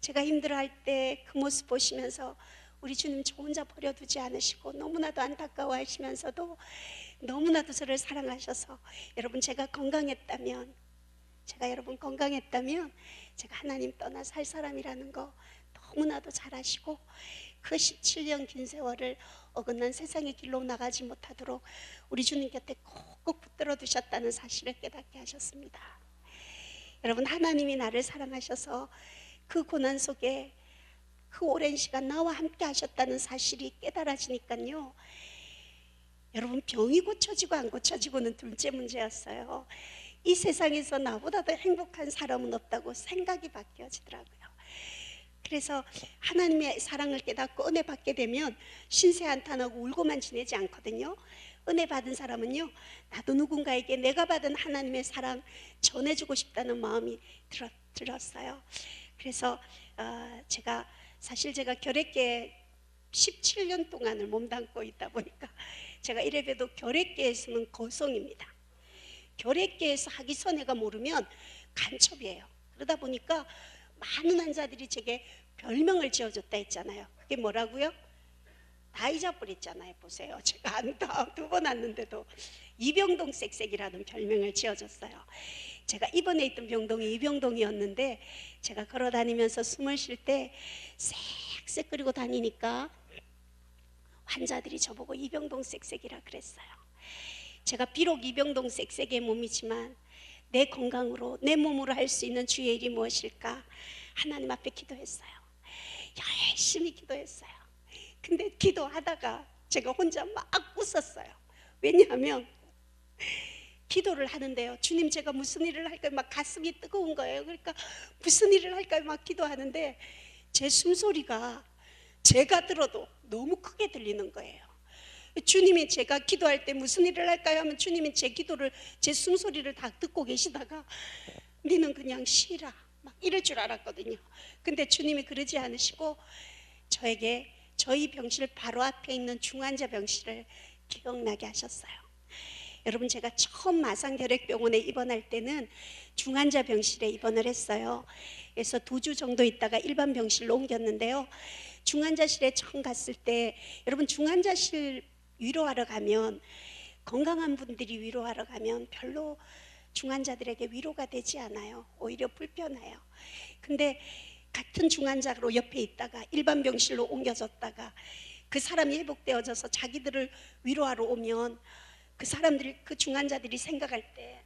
제가 힘들어할 때 그 모습 보시면서 우리 주님 저 혼자 버려두지 않으시고 너무나도 안타까워하시면서도 너무나도 저를 사랑하셔서 여러분 제가 여러분 건강했다면 제가 하나님 떠나 살 사람이라는 거 너무나도 잘 아시고 그 17년 긴 세월을 어긋난 세상의 길로 나가지 못하도록 우리 주님 곁에 꼭 붙들어 두셨다는 사실을 깨닫게 하셨습니다. 여러분 하나님이 나를 사랑하셔서 그 고난 속에 그 오랜 시간 나와 함께 하셨다는 사실이 깨달아지니까요, 여러분 병이 고쳐지고 안 고쳐지고는 둘째 문제였어요. 이 세상에서 나보다 더 행복한 사람은 없다고 생각이 바뀌어지더라고요. 그래서 하나님의 사랑을 깨닫고 은혜 받게 되면 신세 한탄하고 울고만 지내지 않거든요. 은혜 받은 사람은요, 나도 누군가에게 내가 받은 하나님의 사랑 전해주고 싶다는 마음이 들었어요. 그래서 제가 결핵계 17년 동안을 몸담고 있다 보니까 제가 이래봬도 결핵계에서는 거성입니다. 결핵계에서 하기 선해가 모르면 간첩이에요. 그러다 보니까 많은 환자들이 제게 별명을 지어줬다 했잖아요. 그게 뭐라고요? 다 잊어버렸잖아요. 보세요. 제가 두 번 왔는데도 이병동 쌕쌕이라는 별명을 지어줬어요. 제가 입원해 있던 병동이 이병동이었는데 제가 걸어다니면서 숨을 쉴 때 쌕쌕거리고 다니니까 환자들이 저보고 이병동 쌕쌕이라 그랬어요. 제가 비록 이병동 쌕쌕의 몸이지만 내 건강으로 내 몸으로 할 수 있는 주의 일이 무엇일까 하나님 앞에 기도했어요. 열심히 기도했어요. 근데 기도하다가 제가 혼자 막 웃었어요. 왜냐하면 기도를 하는데요, 주님 제가 무슨 일을 할까요? 막 가슴이 뜨거운 거예요. 그러니까 무슨 일을 할까요? 막 기도하는데 제 숨소리가 제가 들어도 너무 크게 들리는 거예요. 주님이 제가 기도할 때 무슨 일을 할까요? 하면 주님이 제 숨소리를 다 듣고 계시다가 니는 그냥 쉬라 막 이럴 줄 알았거든요. 근데 주님이 그러지 않으시고 저에게 저희 병실 바로 앞에 있는 중환자 병실을 기억나게 하셨어요. 여러분 제가 처음 마산결핵병원에 입원할 때는 중환자 병실에 입원을 했어요. 그래서 2주 정도 있다가 일반 병실로 옮겼는데요, 중환자실에 처음 갔을 때 여러분 중환자실 위로하러 가면, 건강한 분들이 위로하러 가면 별로 중환자들에게 위로가 되지 않아요. 오히려 불편해요. 근데 같은 중환자로 옆에 있다가 일반 병실로 옮겨졌다가 그 사람이 회복되어져서 자기들을 위로하러 오면 그 중환자들이 생각할 때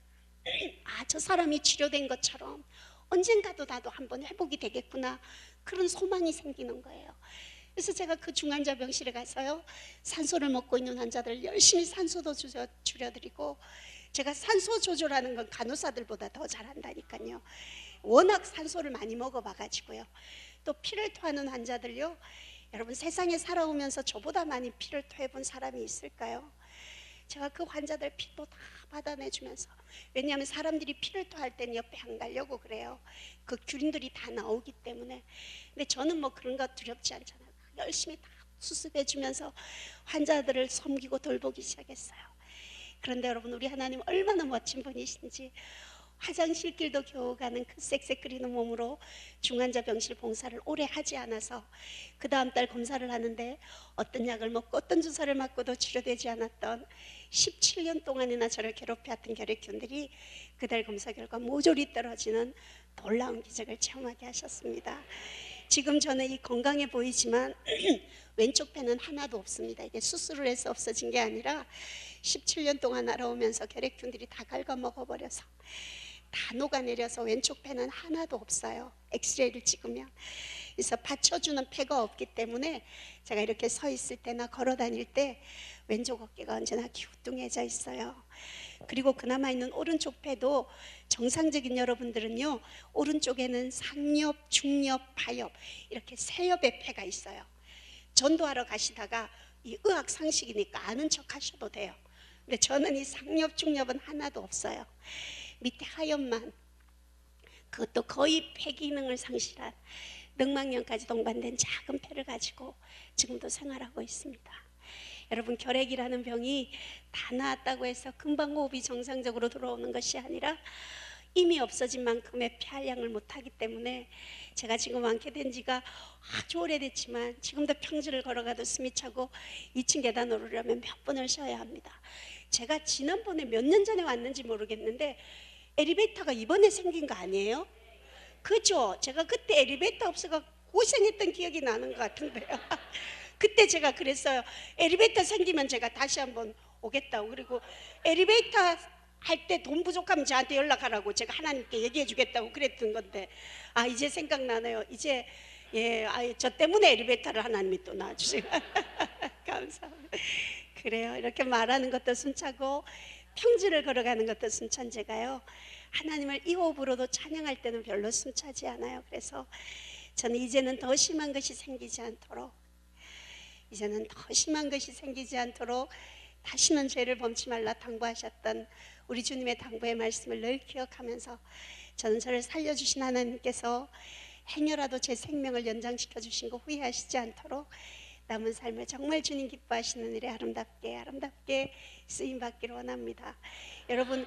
저 사람이 치료된 것처럼 언젠가도 나도 한번 회복이 되겠구나, 그런 소망이 생기는 거예요. 그래서 제가 그 중환자 병실에 가서요, 산소를 먹고 있는 환자들 열심히 산소도 줄여드리고, 제가 산소 조절하는 건 간호사들보다 더 잘한다니까요. 워낙 산소를 많이 먹어봐가지고요. 또 피를 토하는 환자들요, 여러분 세상에 살아오면서 저보다 많이 피를 토해본 사람이 있을까요? 제가 그 환자들 피도 다 받아내주면서, 왜냐하면 사람들이 피를 토할 때는 옆에 안 가려고 그래요. 그 균들이 다 나오기 때문에. 근데 저는 뭐 그런 거 두렵지 않잖아요. 열심히 다 수습해주면서 환자들을 섬기고 돌보기 시작했어요. 그런데 여러분 우리 하나님 얼마나 멋진 분이신지, 화장실 길도 겨우 가는 그 쌕쌕거리는 몸으로 중환자 병실 봉사를 오래 하지 않아서 그 다음 달 검사를 하는데 어떤 약을 먹고 어떤 주사를 맞고도 치료되지 않았던 17년 동안이나 저를 괴롭혀왔던 결핵균들이 그달 검사 결과 모조리 떨어지는 놀라운 기적을 체험하게 하셨습니다. 지금 저는 이 건강해 보이지만 왼쪽 폐는 하나도 없습니다. 이게 수술을 해서 없어진 게 아니라 17년 동안 알아오면서 결핵균들이 다 갉아먹어버려서 다 녹아내려서 왼쪽 폐는 하나도 없어요. 엑스레이를 찍으면. 그래서 받쳐주는 폐가 없기 때문에 제가 이렇게 서 있을 때나 걸어 다닐 때 왼쪽 어깨가 언제나 기우뚱해져 있어요. 그리고 그나마 있는 오른쪽 폐도 정상적인 여러분들은요, 오른쪽에는 상엽, 중엽, 하엽 이렇게 세 엽의 폐가 있어요. 전도하러 가시다가 이 의학 상식이니까 아는 척 하셔도 돼요. 근데 저는 이 상엽, 중엽은 하나도 없어요. 밑에 하엽만, 그것도 거의 폐 기능을 상실한 늑막염까지 동반된 작은 폐를 가지고 지금도 생활하고 있습니다. 여러분 결핵이라는 병이 다 나았다고 해서 금방 호흡이 정상적으로 들어오는 것이 아니라 이미 없어진 만큼의 폐활량을 못하기 때문에 제가 지금 완쾌 된 지가 아주 오래됐지만 지금도 평지를 걸어가도 숨이 차고 2층 계단 오르려면 몇 번을 쉬어야 합니다. 제가 지난번에 몇 년 전에 왔는지 모르겠는데 엘리베이터가 이번에 생긴 거 아니에요? 그죠? 제가 그때 엘리베이터 없어서 고생했던 기억이 나는 것 같은데요. 그때 제가 그랬어요. 엘리베이터 생기면 제가 다시 한번 오겠다고. 그리고 엘리베이터 할 때 돈 부족하면 저한테 연락하라고 제가 하나님께 얘기해 주겠다고 그랬던 건데, 아 이제 생각나네요. 이제 저 때문에 엘리베이터를 하나님이 또 놔주시고 감사합니다. 그래요. 이렇게 말하는 것도 숨차고 평지를 걸어가는 것도 숨찬 제가요, 하나님을 이 호흡으로도 찬양할 때는 별로 숨차지 않아요. 그래서 저는 이제는 더 심한 것이 생기지 않도록, 이제는 더 심한 것이 생기지 않도록 다시는 죄를 범치 말라 당부하셨던 우리 주님의 당부의 말씀을 늘 기억하면서, 저는 저를 살려주신 하나님께서 행여라도 제 생명을 연장시켜 주신 거 후회하시지 않도록 남은 삶을 정말 주님 기뻐하시는 일에 아름답게 쓰임받기를 원합니다. 여러분,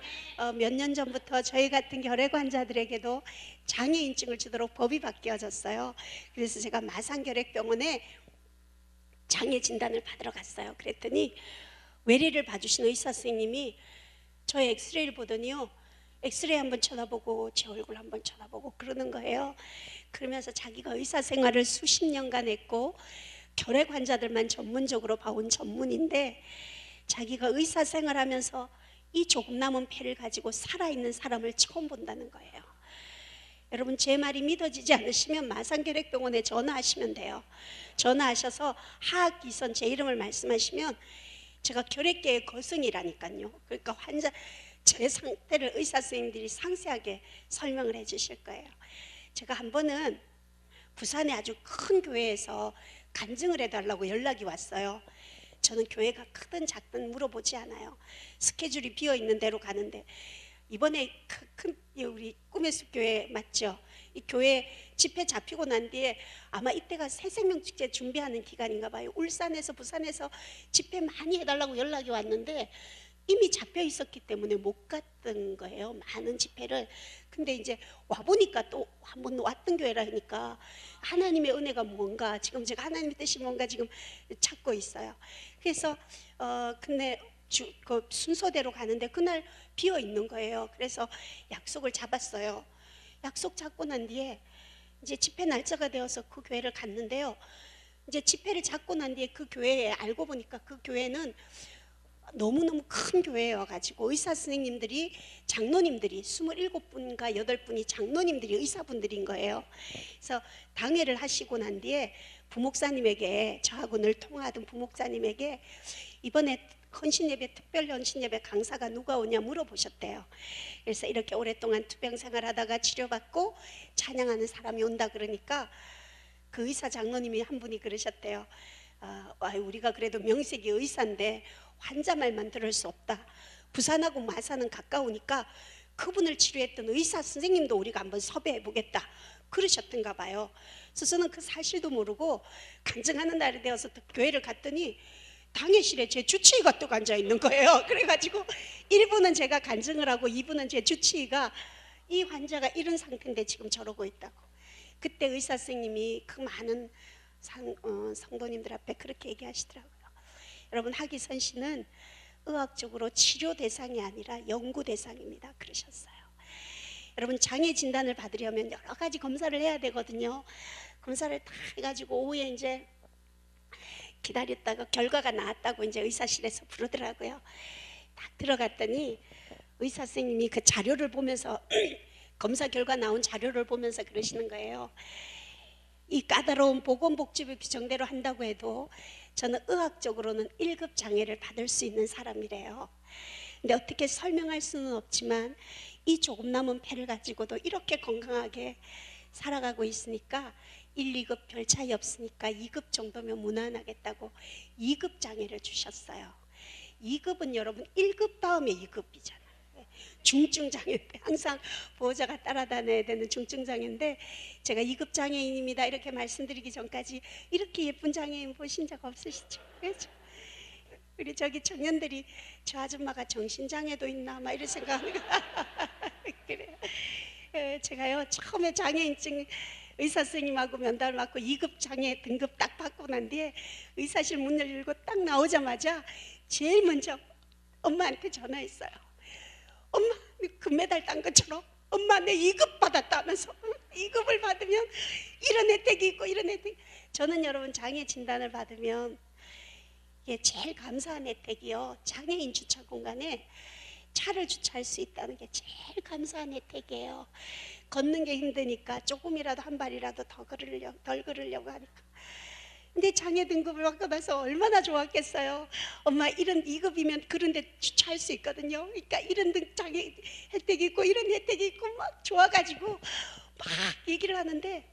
몇 년 전부터 저희 같은 결핵 환자들에게도 장애인증을 주도록 법이 바뀌어졌어요. 그래서 제가 마산결핵병원에 장애 진단을 받으러 갔어요. 그랬더니 외래를 봐주신 의사 선생님이 저의 엑스레이를 보더니요, 엑스레이 한번 쳐다보고 제 얼굴 한번 쳐다보고 그러는 거예요. 그러면서 자기가 의사 생활을 수십 년간 했고 결핵 환자들만 전문적으로 봐온 전문인데, 자기가 의사 생활하면서 이 조금 남은 폐를 가지고 살아있는 사람을 처음 본다는 거예요. 여러분, 제 말이 믿어지지 않으시면 마산결핵병원에 전화하시면 돼요. 전화하셔서 하악기선 제 이름을 말씀하시면 제가 결핵계의 거승이라니까요. 그러니까 환자 제 상태를 의사 선생님들이 상세하게 설명을 해 주실 거예요. 제가 한 번은 부산의 아주 큰 교회에서 간증을 해달라고 연락이 왔어요. 저는 교회가 크든 작든 물어보지 않아요. 스케줄이 비어있는 대로 가는데, 이번에 큰 우리 꿈의 숲 교회 맞죠? 이 교회 집회 잡히고 난 뒤에 아마 이때가 새생명축제 준비하는 기간인가 봐요. 울산에서 부산에서 집회 많이 해달라고 연락이 왔는데 이미 잡혀 있었기 때문에 못 갔던 거예요, 많은 집회를. 근데 이제 와보니까 또 한번 왔던 교회라 하니까 하나님의 은혜가 뭔가, 지금 제가 하나님의 뜻이 뭔가 지금 찾고 있어요. 그래서 근데 그 순서대로 가는데 그날 비어 있는 거예요. 그래서 약속을 잡았어요. 약속 잡고 난 뒤에 이제 집회 날짜가 되어서 그 교회를 갔는데요, 이제 집회를 잡고 난 뒤에 그 교회에 알고 보니까 그 교회는 너무너무 큰 교회여가지고 의사 선생님들이, 장로님들이 27분인가 8분이 장로님들이 의사분들인 거예요. 그래서 당회를 하시고 난 뒤에 부목사님에게, 저하고 늘 통화하던 부목사님에게 이번에 헌신예배, 특별 헌신예배 강사가 누가 오냐 물어보셨대요. 그래서 이렇게 오랫동안 투병 생활하다가 치료받고 찬양하는 사람이 온다 그러니까 그 의사 장로님이 한 분이 그러셨대요. 우리가 그래도 명색이 의사인데 환자 말만 들을 수 없다. 부산하고 마산은 가까우니까 그분을 치료했던 의사 선생님도 우리가 한번 섭외해 보겠다 그러셨던가 봐요. 그래서 저는 그 사실도 모르고 간증하는 날이 되어서 교회를 갔더니 당회실에 제 주치의가 또 앉아 있는 거예요. 그래가지고 1부는 제가 간증을 하고 2부는 제 주치의가 이 환자가 이런 상태인데 지금 저러고 있다고. 그때 의사 선생님이 그 많은 성도님들 앞에 그렇게 얘기하시더라고요. 여러분, 하기선 씨는 의학적으로 치료 대상이 아니라 연구 대상입니다 그러셨어요. 여러분, 장애 진단을 받으려면 여러 가지 검사를 해야 되거든요. 검사를 다 해가지고 오후에 이제 기다렸다가 결과가 나왔다고 이제 의사실에서 부르더라고요. 딱 들어갔더니 의사 선생님이 그 자료를 보면서 검사 결과 나온 자료를 보면서 그러시는 거예요. 이 까다로운 보건복지부 규정대로 한다고 해도 저는 의학적으로는 1급 장애를 받을 수 있는 사람이래요. 근데 어떻게 설명할 수는 없지만 이 조금 남은 폐를 가지고도 이렇게 건강하게 살아가고 있으니까 1, 2급 별 차이 없으니까 2급 정도면 무난하겠다고 2급 장애를 주셨어요. 2급은 여러분 1급 다음에 2급이잖아요. 중증 장애인데 항상 보호자가 따라다녀야 되는 중증 장애인데, 제가 2급 장애인입니다 이렇게 말씀드리기 전까지 이렇게 예쁜 장애인 보신 적 없으시죠? 그렇죠? 우리 저기 청년들이 저 아줌마가 정신장애도 있나 막 이런 생각하는 거 그래요. 제가요 처음에 장애인증 의사 선생님하고 면담을 맡고 2급 장애 등급 딱 받고 난 뒤에 의사실 문 열고 딱 나오자마자 제일 먼저 엄마한테 전화했어요. 엄마, 금메달 딴 것처럼 엄마 내 2급 받았다면서. 2급을 받으면 이런 혜택이 있고 이런 혜택. 저는 여러분 장애 진단을 받으면 이게 제일 감사한 혜택이요, 장애인 주차 공간에 차를 주차할 수 있다는 게 제일 감사한 혜택이에요. 걷는 게 힘드니까 조금이라도 한 발이라도 덜 걸으려고 하니까. 근데 장애 등급을 받고 나서 얼마나 좋았겠어요. 엄마 이런 2급이면 그런 데 주차할 수 있거든요. 그러니까 이런 장애 혜택이 있고 이런 혜택이 있고 막 좋아가지고 막 얘기를 하는데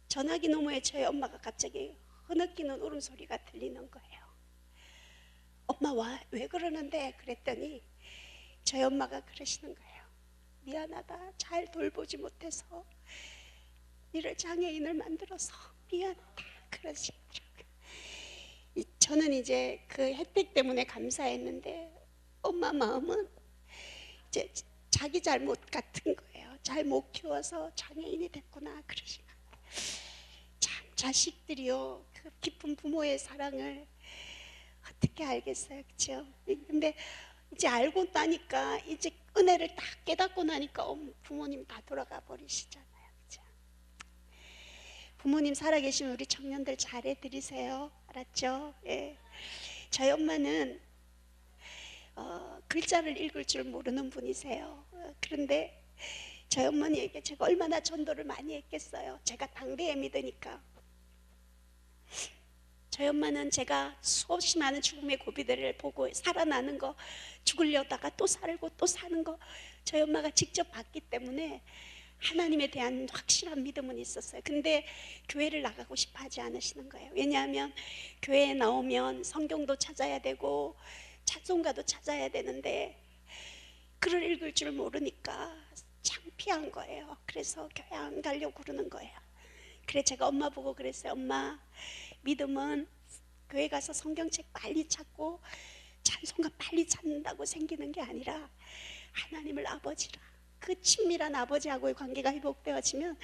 전화기 너머에 저희 엄마가 갑자기 흐느끼는 울음소리가 들리는 거예요. 엄마 왜 그러는데? 그랬더니 저희 엄마가 그러시는 거예요. 미안하다, 잘 돌보지 못해서 이를 장애인을 만들어서 미안하다 그러시더라고요. 저는 이제 그 혜택 때문에 감사했는데 엄마 마음은 이제 자기 잘못 같은 거예요. 잘 못 키워서 장애인이 됐구나 그러시는 거예요. 참 자식들이요, 그 깊은 부모의 사랑을 어떻게 알겠어요, 그렇죠? 근데 이제 알고 나니까, 이제 은혜를 딱 깨닫고 나니까 부모님 다 돌아가 버리시잖아요, 그렇죠? 부모님 살아계시면 우리 청년들 잘해드리세요, 알았죠? 예. 저희 엄마는 글자를 읽을 줄 모르는 분이세요. 그런데 저희 어머니에게 제가 얼마나 전도를 많이 했겠어요. 제가 당대에 믿으니까. 저희 엄마는 제가 수없이 많은 죽음의 고비들을 보고 살아나는 거, 죽으려다가 또 살고 또 사는 거 저희 엄마가 직접 봤기 때문에 하나님에 대한 확실한 믿음은 있었어요. 근데 교회를 나가고 싶어 하지 않으시는 거예요. 왜냐하면 교회에 나오면 성경도 찾아야 되고 찬송가도 찾아야 되는데 글을 읽을 줄 모르니까 창피한 거예요. 그래서 교회 안 가려고 그러는 거예요. 그래 제가 엄마 보고 그랬어요. 엄마, 믿음은 교회 가서 성경책 빨리 찾고 찬송가 빨리 찾는다고 생기는 게 아니라 하나님을 아버지라, 그 친밀한 아버지하고의 관계가 회복되어지면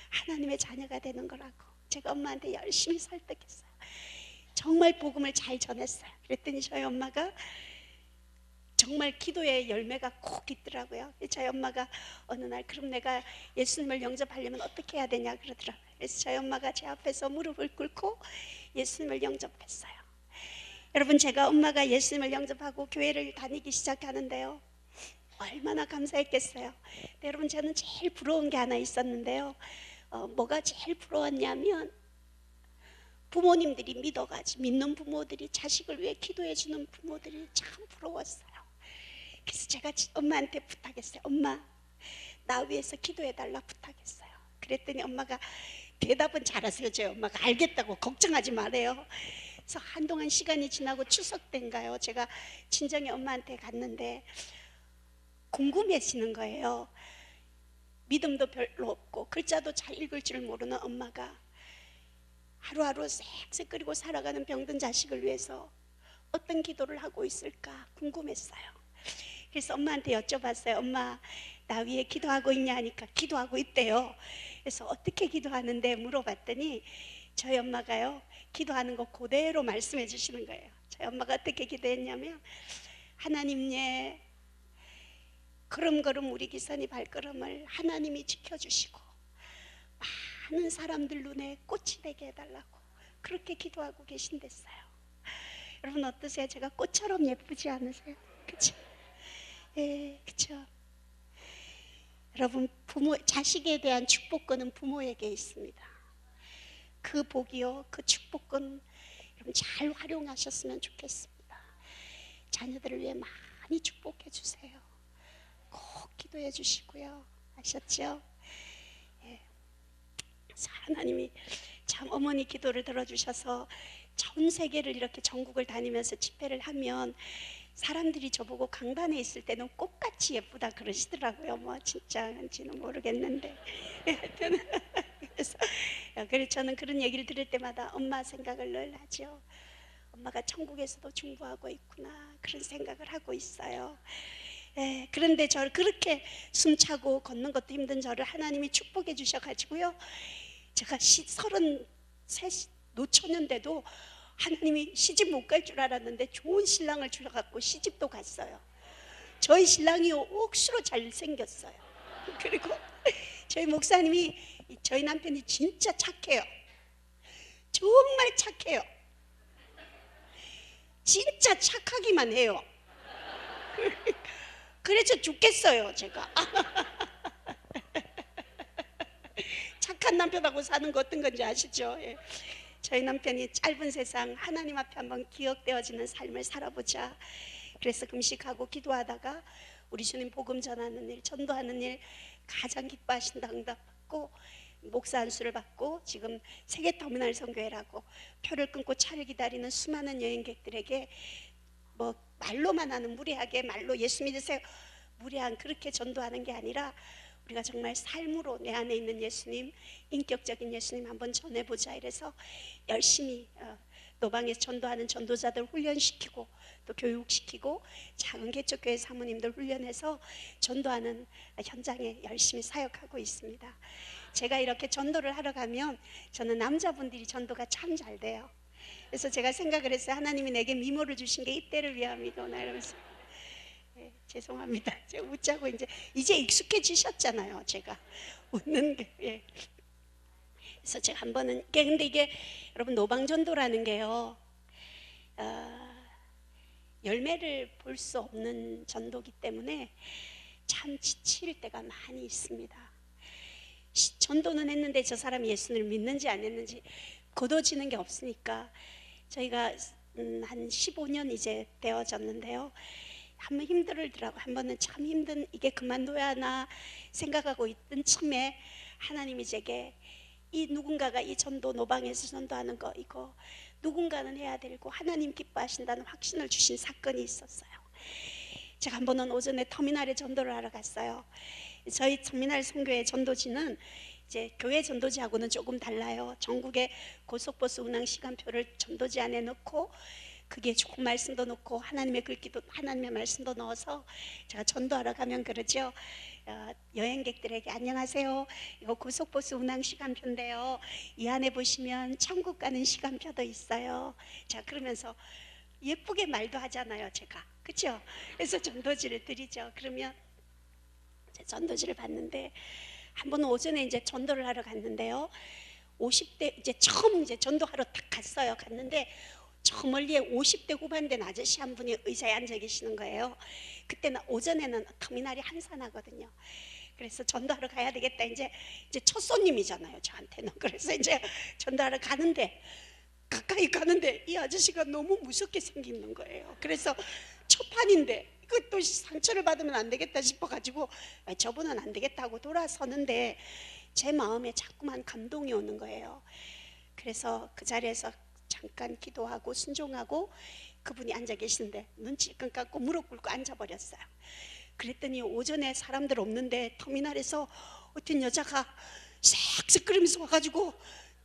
하나님의 자녀가 되는 거라고 제가 엄마한테 열심히 설득했어요. 정말 복음을 잘 전했어요. 그랬더니 저희 엄마가 정말 기도의 열매가 꼭 있더라고요. 저희 엄마가 어느 날 그럼 내가 예수님을 영접하려면 어떻게 해야 되냐 그러더라고요. 그래서 저희 엄마가 제 앞에서 무릎을 꿇고 예수님을 영접했어요. 여러분, 제가 엄마가 예수님을 영접하고 교회를 다니기 시작하는데요, 얼마나 감사했겠어요. 근데 여러분, 저는 제일 부러운 게 하나 있었는데요. 뭐가 제일 부러웠냐면 부모님들이 믿어가지고 믿는 부모들이 자식을 위해 기도해주는 부모들이 참 부러웠어요. 그래서 제가 엄마한테 부탁했어요. 엄마, 나 위해서 기도해달라 부탁했어요. 그랬더니 엄마가 대답은 잘하세요. 저희 엄마가 알겠다고 걱정하지 말아요. 그래서 한동안 시간이 지나고 추석 때인가요, 제가 친정에 엄마한테 갔는데 궁금해지는 거예요. 믿음도 별로 없고 글자도 잘 읽을 줄 모르는 엄마가 하루하루 쌕쌕 끓이고 살아가는 병든 자식을 위해서 어떤 기도를 하고 있을까 궁금했어요. 그래서 엄마한테 여쭤봤어요. 엄마, 나 위해 기도하고 있냐 하니까 기도하고 있대요. 그래서 어떻게 기도하는데 물어봤더니 저희 엄마가요, 기도하는 거 그대로 말씀해 주시는 거예요. 저희 엄마가 어떻게 기도했냐면, 하나님, 예, 걸음걸음 우리 기선이 발걸음을 하나님이 지켜주시고 많은 사람들 눈에 꽃이 되게 해달라고 그렇게 기도하고 계신댔어요. 여러분 어떠세요? 제가 꽃처럼 예쁘지 않으세요? 그쵸? 예, 그쵸? 여러분, 자식에 대한 축복권은 부모에게 있습니다. 그 복이요, 그 축복권 여러분 잘 활용하셨으면 좋겠습니다. 자녀들을 위해 많이 축복해 주세요. 꼭 기도해 주시고요. 아셨죠? 예. 하나님이 참 어머니 기도를 들어주셔서 전 세계를 이렇게 전국을 다니면서 집회를 하면 사람들이 저보고 강단에 있을 때는 꽃같이 예쁘다 그러시더라고요. 뭐 진짜인지는 모르겠는데 그래서 저는 그런 얘기를 들을 때마다 엄마 생각을 늘 하죠. 엄마가 천국에서도 중보하고 있구나 그런 생각을 하고 있어요. 그런데 저를 그렇게 숨차고 걷는 것도 힘든 저를 하나님이 축복해 주셔가지고요, 제가 33 노처녀인데도 하나님이 시집 못 갈 줄 알았는데 좋은 신랑을 주셔갖고 시집도 갔어요. 저희 신랑이 억수로 잘생겼어요. 그리고 저희 목사님이, 저희 남편이 진짜 착해요. 정말 착해요. 진짜 착하기만 해요. 그래서 죽겠어요 제가. 착한 남편하고 사는 거 어떤 건지 아시죠? 예. 저희 남편이 짧은 세상 하나님 앞에 한번 기억되어지는 삶을 살아보자, 그래서 금식하고 기도하다가 우리 주님 복음 전하는 일, 전도하는 일 가장 기뻐하신다 응답받고 목사 안수를 받고 지금 세계터미널 선교회라고 표를 끊고 차를 기다리는 수많은 여행객들에게 뭐 말로만 하는, 무례하게 말로 예수 믿으세요, 무례한 그렇게 전도하는 게 아니라 우리가 정말 삶으로 내 안에 있는 예수님, 인격적인 예수님 한번 전해보자 이래서 열심히 노방에서 전도하는 전도자들 훈련시키고 또 교육시키고 작은 개척교회 사모님들 훈련해서 전도하는 현장에 열심히 사역하고 있습니다. 제가 이렇게 전도를 하러 가면 저는 남자분들이 전도가 참 잘 돼요. 그래서 제가 생각을 했어요. 하나님이 내게 미모를 주신 게 이때를 위함이구나 이러면서. 죄송합니다. 제가 웃자고 이제 익숙해지셨잖아요. 제가 웃는 게. 그래서 제가 한 번은 근데 이게 여러분 노방전도라는 게요, 열매를 볼 수 없는 전도기 때문에 참 지칠 때가 많이 있습니다. 전도는 했는데 저 사람이 예수를 믿는지 안 했는지 거둬지는 게 없으니까 저희가 한 15년 이제 되어졌는데요, 한번 힘들더라고. 한 번은 참 힘든, 이게 그만둬야 하나 생각하고 있던 쯤에 하나님이 제게 이 누군가가 이 전도 노방에서 전도하는 거 이거 누군가는 해야 되고 하나님 기뻐하신다는 확신을 주신 사건이 있었어요. 제가 한 번은 오전에 터미널에 전도를 하러 갔어요. 저희 터미널 선교회 전도지는 이제 교회 전도지하고는 조금 달라요. 전국에 고속버스 운항 시간표를 전도지 안에 넣고 그게 조금 말씀도 넣고 하나님의 글귀도 하나님의 말씀도 넣어서 제가 전도하러 가면 그러죠. 여행객들에게 안녕하세요, 이거 고속버스 운항 시간표인데요, 이 안에 보시면 천국 가는 시간표도 있어요. 자 그러면서 예쁘게 말도 하잖아요 제가, 그렇죠? 그래서 전도지를 드리죠. 그러면 전도지를 봤는데 한 번은 오전에 이제 전도를 하러 갔는데요, 50대 이제 처음 이제 전도하러 딱 갔어요. 갔는데 저 멀리에 50대 후반 된 아저씨 한 분이 의자에 앉아 계시는 거예요. 그때는 오전에는 터미널이 한산하거든요. 그래서 전도하러 가야 되겠다. 이제 첫 손님이잖아요 저한테는. 그래서 이제 전도하러 가는데 가까이 가는데 이 아저씨가 너무 무섭게 생기는 거예요. 그래서 첫 판인데 이것도 상처를 받으면 안 되겠다 싶어가지고 저분은 안 되겠다 하고 돌아서는데 제 마음에 자꾸만 감동이 오는 거예요. 그래서 그 자리에서 잠깐 기도하고 순종하고 그분이 앉아 계시는데 눈치 끈 감고 무릎 꿇고 앉아버렸어요. 그랬더니 오전에 사람들 없는데 터미널에서 어떤 여자가 싹싹거리면서 와가지고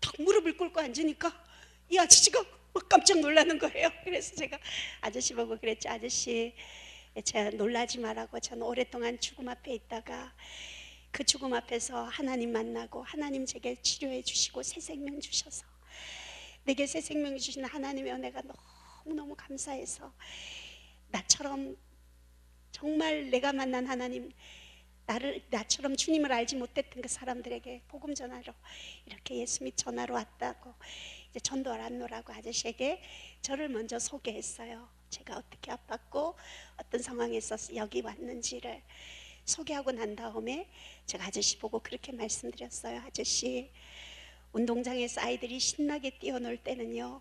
탁 무릎을 꿇고 앉으니까 이 아저씨가 막 깜짝 놀라는 거예요. 그래서 제가 아저씨 보고 그랬죠. 아저씨, 제가 놀라지 말라고, 저는 오랫동안 죽음 앞에 있다가 그 죽음 앞에서 하나님 만나고 하나님 제게 치료해 주시고 새 생명 주셔서 내게 새 생명 주신 하나님의 은혜가 너무너무 감사해서 나처럼 정말 내가 만난 하나님, 나처럼 주님을 알지 못했던 그 사람들에게 복음 전하러 이렇게 예수 믿 전하러 왔다고 이제 전도하러 왔노라고 아저씨에게 저를 먼저 소개했어요. 제가 어떻게 아팠고 어떤 상황에서 여기 왔는지를 소개하고 난 다음에 제가 아저씨 보고 그렇게 말씀드렸어요. 아저씨, 운동장에서 아이들이 신나게 뛰어놀 때는요,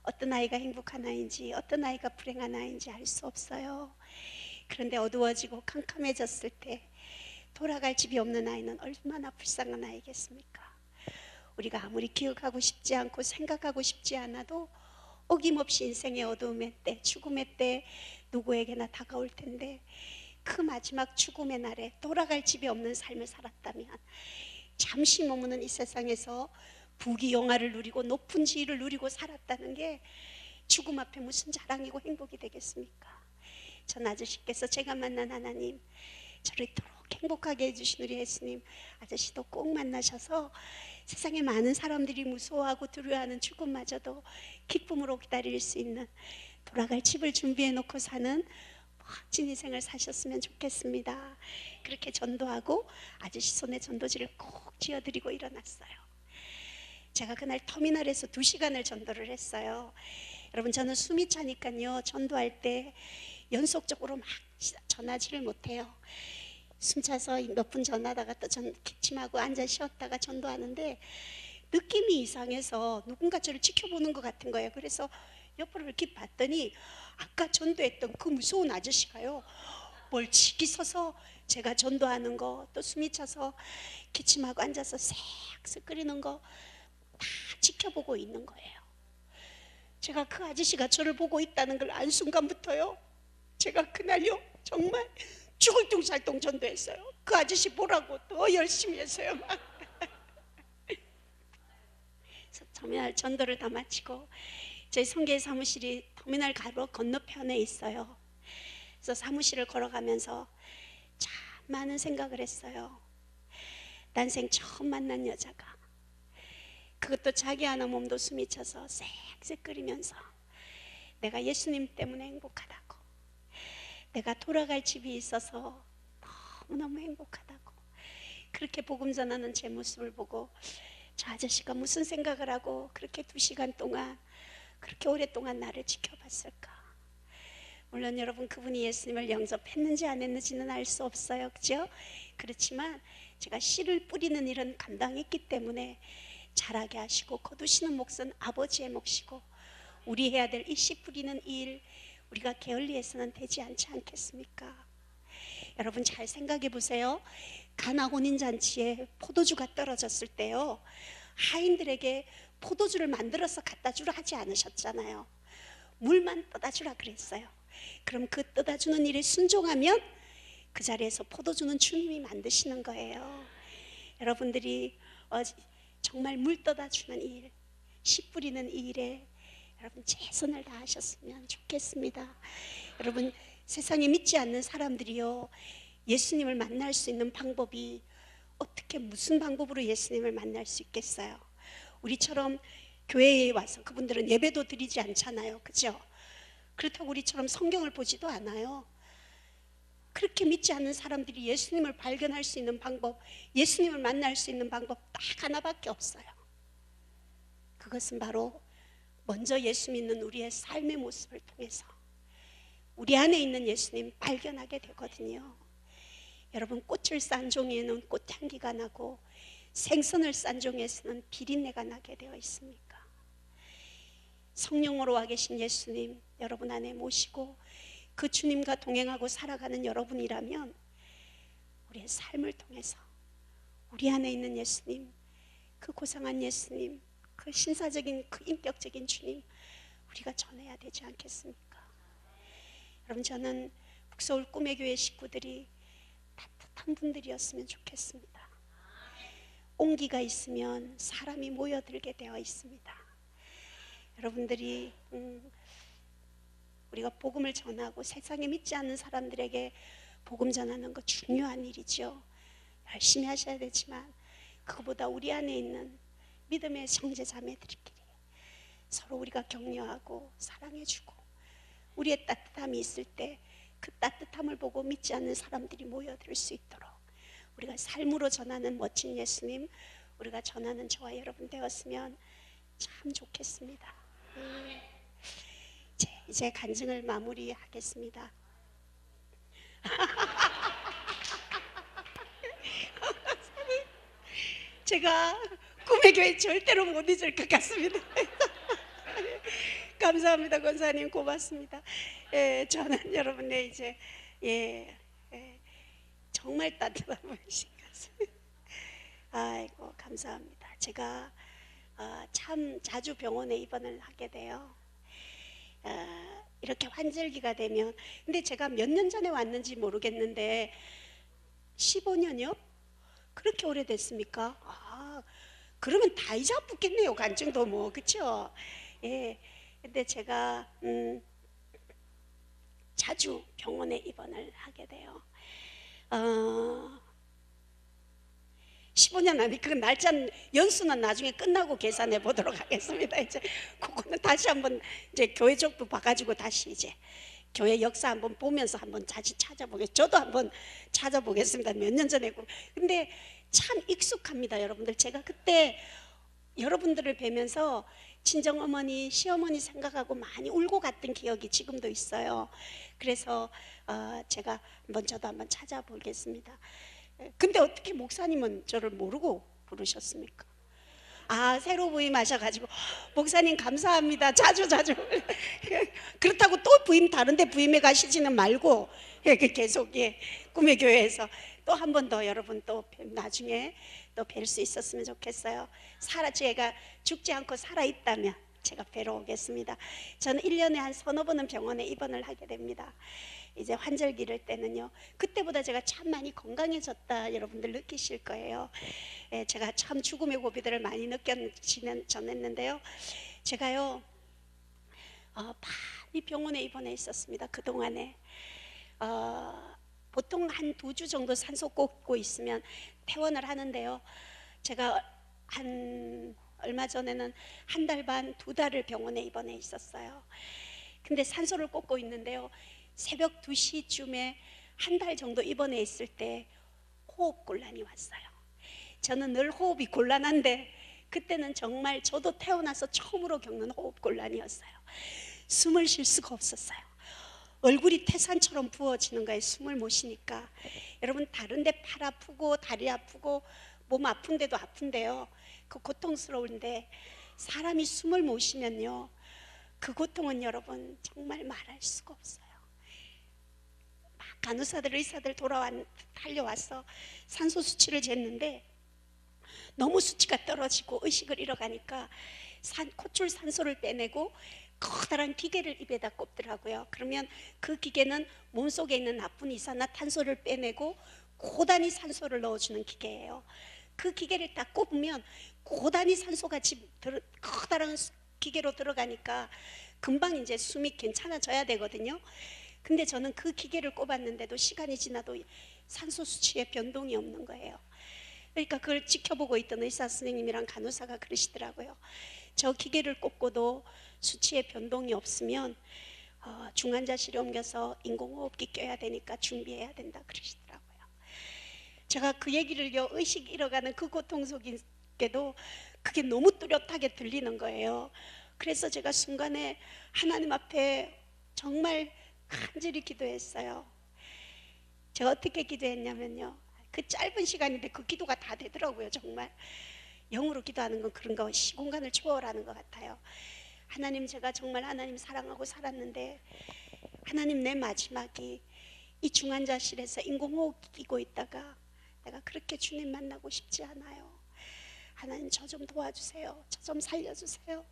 어떤 아이가 행복한 아이인지 어떤 아이가 불행한 아이인지 알 수 없어요. 그런데 어두워지고 캄캄해졌을 때 돌아갈 집이 없는 아이는 얼마나 불쌍한 아이겠습니까? 우리가 아무리 기억하고 싶지 않고 생각하고 싶지 않아도 어김없이 인생의 어두움의 때, 죽음의 때 누구에게나 다가올 텐데 그 마지막 죽음의 날에 돌아갈 집이 없는 삶을 살았다면, 잠시 머무는 이 세상에서 부귀영화를 누리고 높은 지위를 누리고 살았다는 게 죽음 앞에 무슨 자랑이고 행복이 되겠습니까? 전 아저씨께서 제가 만난 하나님, 저를 이토록 행복하게 해주신 우리 예수님, 아저씨도 꼭 만나셔서 세상에 많은 사람들이 무서워하고 두려워하는 죽음마저도 기쁨으로 기다릴 수 있는, 돌아갈 집을 준비해 놓고 사는 멋진 인생을 사셨으면 좋겠습니다. 그렇게 전도하고 아저씨 손에 전도지를 꼭 쥐어드리고 일어났어요. 제가 그날 터미널에서 2시간을 전도를 했어요. 여러분, 저는 숨이 차니까요, 전도할 때 연속적으로 막 전하지를 못해요. 숨차서 몇 분 전하다가 또 기침하고 앉아 쉬었다가 전도하는데 느낌이 이상해서 누군가 저를 지켜보는 것 같은 거예요. 그래서 옆으로 이렇게 봤더니 아까 전도했던 그 무서운 아저씨가요, 멀찍이 서서 제가 전도하는 거, 또 숨이 차서 기침하고 앉아서 색색 끓이는 거 다 지켜보고 있는 거예요. 제가 그 아저씨가 저를 보고 있다는 걸 안 순간부터요, 제가 그날요 정말 죽을 둥살동 전도했어요. 그 아저씨 보라고 더 열심히 했어요. 그래서 터미널 전도를 다 마치고 저희 성계 사무실이 터미널 바로 건너편에 있어요. 그래서 사무실을 걸어가면서 참 많은 생각을 했어요. 난생 처음 만난 여자가, 그것도 자기 하나 몸도 숨이 차서 쌕쌕 끓이면서 내가 예수님 때문에 행복하다고, 내가 돌아갈 집이 있어서 너무너무 행복하다고, 그렇게 복음 전하는 제 모습을 보고 저 아저씨가 무슨 생각을 하고 그렇게 2시간 동안 그렇게 오랫동안 나를 지켜봤을까. 물론 여러분, 그분이 예수님을 영접했는지 안 했는지는 알 수 없어요, 그죠? 그렇지만 제가 씨를 뿌리는 일은 감당했기 때문에 자라게 하시고 거두시는 몫은 아버지의 몫이고 우리 해야 될 이 씨 뿌리는 일, 우리가 게을리해서는 되지 않지 않겠습니까? 여러분, 잘 생각해 보세요. 가나 혼인잔치에 포도주가 떨어졌을 때요, 하인들에게 포도주를 만들어서 갖다 주라 하지 않으셨잖아요. 물만 떠다 주라 그랬어요. 그럼 그 떠다 주는 일에 순종하면 그 자리에서 포도주는 주님이 만드시는 거예요. 여러분들이 정말 물 떠다 주는 일, 씨 뿌리는 이 일에 여러분 최선을 다하셨으면 좋겠습니다. 여러분, 세상에 믿지 않는 사람들이요, 예수님을 만날 수 있는 방법이 어떻게, 무슨 방법으로 예수님을 만날 수 있겠어요? 우리처럼 교회에 와서, 그분들은 예배도 드리지 않잖아요, 그죠? 그렇다고 우리처럼 성경을 보지도 않아요. 그렇게 믿지 않는 사람들이 예수님을 발견할 수 있는 방법, 예수님을 만날 수 있는 방법 딱 하나밖에 없어요. 그것은 바로 먼저 예수 믿는 우리의 삶의 모습을 통해서 우리 안에 있는 예수님 발견하게 되거든요. 여러분, 꽃을 싼 종이에는 꽃향기가 나고 생선을 싼 종에서는 비린내가 나게 되어 있습니까? 성령으로 와 계신 예수님 여러분 안에 모시고 그 주님과 동행하고 살아가는 여러분이라면 우리의 삶을 통해서 우리 안에 있는 예수님, 그 고상한 예수님, 그 신사적인, 그 인격적인 주님 우리가 전해야 되지 않겠습니까? 여러분, 저는 북서울 꿈의 교회 식구들이 따뜻한 분들이었으면 좋겠습니다. 온기가 있으면 사람이 모여들게 되어 있습니다. 여러분들이 우리가 복음을 전하고 세상에 믿지 않는 사람들에게 복음 전하는 거 중요한 일이죠. 열심히 하셔야 되지만 그거보다 우리 안에 있는 믿음의 형제 자매들끼리 서로 우리가 격려하고 사랑해주고 우리의 따뜻함이 있을 때 그 따뜻함을 보고 믿지 않는 사람들이 모여들 수 있도록 우리가 삶으로 전하는 멋진 예수님, 우리가 전하는 저와 여러분 되었으면 참 좋겠습니다. 이제 간증을 마무리하겠습니다. 제가 꿈의 교회 절대로 못 잊을 것 같습니다. 감사합니다, 권사님. 고맙습니다. 저는 여러분의 이제 정말 따뜻한 분이신 것을 아이고 감사합니다. 제가 참 자주 병원에 입원을 하게 돼요. 이렇게 환절기가 되면, 근데 제가 몇 년 전에 왔는지 모르겠는데 15년이요? 그렇게 오래됐습니까? 그러면 다 잊어붙겠네요, 간증도 뭐, 그쵸? 예. 근데 제가 자주 병원에 입원을 하게 돼요. 15년 안에 그 날짜 연수는 나중에 끝나고 계산해 보도록 하겠습니다. 이제 그거는 다시 한번 이제 교회 쪽도 봐가지고 다시 이제 교회 역사 한번 보면서 한번 다시 찾아보겠습니다. 저도 한번 찾아보겠습니다. 몇 년 전에. 근데 참 익숙합니다, 여러분들. 제가 그때 여러분들을 뵈면서 친정어머니, 시어머니 생각하고 많이 울고 갔던 기억이 지금도 있어요. 그래서 제가 저도 한번 찾아보겠습니다. 근데 어떻게 목사님은 저를 모르고 부르셨습니까? 새로 부임하셔가지고 목사님 감사합니다. 자주 그렇다고 또 다른데 부임해 가시지는 말고 계속 꿈의 교회에서 또 한 번 더 여러분 또 나중에 또 뵐 수 있었으면 좋겠어요. 제가 죽지 않고 살아있다면 제가 뵈러 오겠습니다. 저는 1년에 한 서너 번은 병원에 입원을 하게 됩니다. 이제 환절 기를 때는요, 그때보다 제가 참 많이 건강해졌다 여러분들 느끼실 거예요. 제가 참 죽음의 고비들을 많이 전했는데요, 제가요 많이 병원에 입원해 있었습니다. 그동안에 보통 한 2주 정도 산소 꽂고 있으면 퇴원을 하는데요, 제가 얼마 전에는 1달 반, 2달을 병원에 입원해 있었어요. 근데 산소를 꽂고 있는데요, 새벽 2시쯤에 1달 정도 입원해 있을 때 호흡곤란이 왔어요. 저는 늘 호흡이 곤란한데 그때는 정말 저도 태어나서 처음으로 겪는 호흡곤란이었어요. 숨을 쉴 수가 없었어요. 얼굴이 태산처럼 부어지는 거예요. 숨을 못 쉬니까. 여러분, 다른데 팔 아프고 다리 아프고 몸 아픈데도 아픈데요, 그 고통스러운데 사람이 숨을 못 쉬면요, 그 고통은 여러분 정말 말할 수가 없어요. 막 간호사들, 의사들 달려와서 산소 수치를 쟀는데 너무 수치가 떨어지고 의식을 잃어가니까 콧줄 산소를 빼내고 커다란 기계를 입에다 꼽더라고요. 그러면 그 기계는 몸속에 있는 나쁜 이산화 탄소를 빼내고 고단위 산소를 넣어주는 기계예요. 그 기계를 딱 꼽으면 고단위 산소가 커다란 기계로 들어가니까 금방 이제 숨이 괜찮아져야 되거든요. 근데 저는 그 기계를 꼽았는데도 시간이 지나도 산소 수치에 변동이 없는 거예요. 그러니까 그걸 지켜보고 있던 의사 선생님이랑 간호사가 그러시더라고요. 저 기계를 꼽고도 수치에 변동이 없으면 중환자실에 옮겨서 인공호흡기 껴야 되니까 준비해야 된다 그러시더라고요. 제가 그 얘기를요, 의식 잃어가는 그 고통 속에도 그게 너무 뚜렷하게 들리는 거예요. 그래서 제가 순간에 하나님 앞에 정말 간절히 기도했어요. 제가 어떻게 기도했냐면요, 그 짧은 시간인데 그 기도가 다 되더라고요. 정말 영으로 기도하는 건 그런 거 시공간을 초월하는 것 같아요. 하나님, 제가 정말 하나님 사랑하고 살았는데 하나님, 내 마지막이 이 중환자실에서 인공호흡 끼고 있다가 내가 그렇게 주님 만나고 싶지 않아요. 하나님, 저 좀 도와주세요. 저 좀 살려주세요.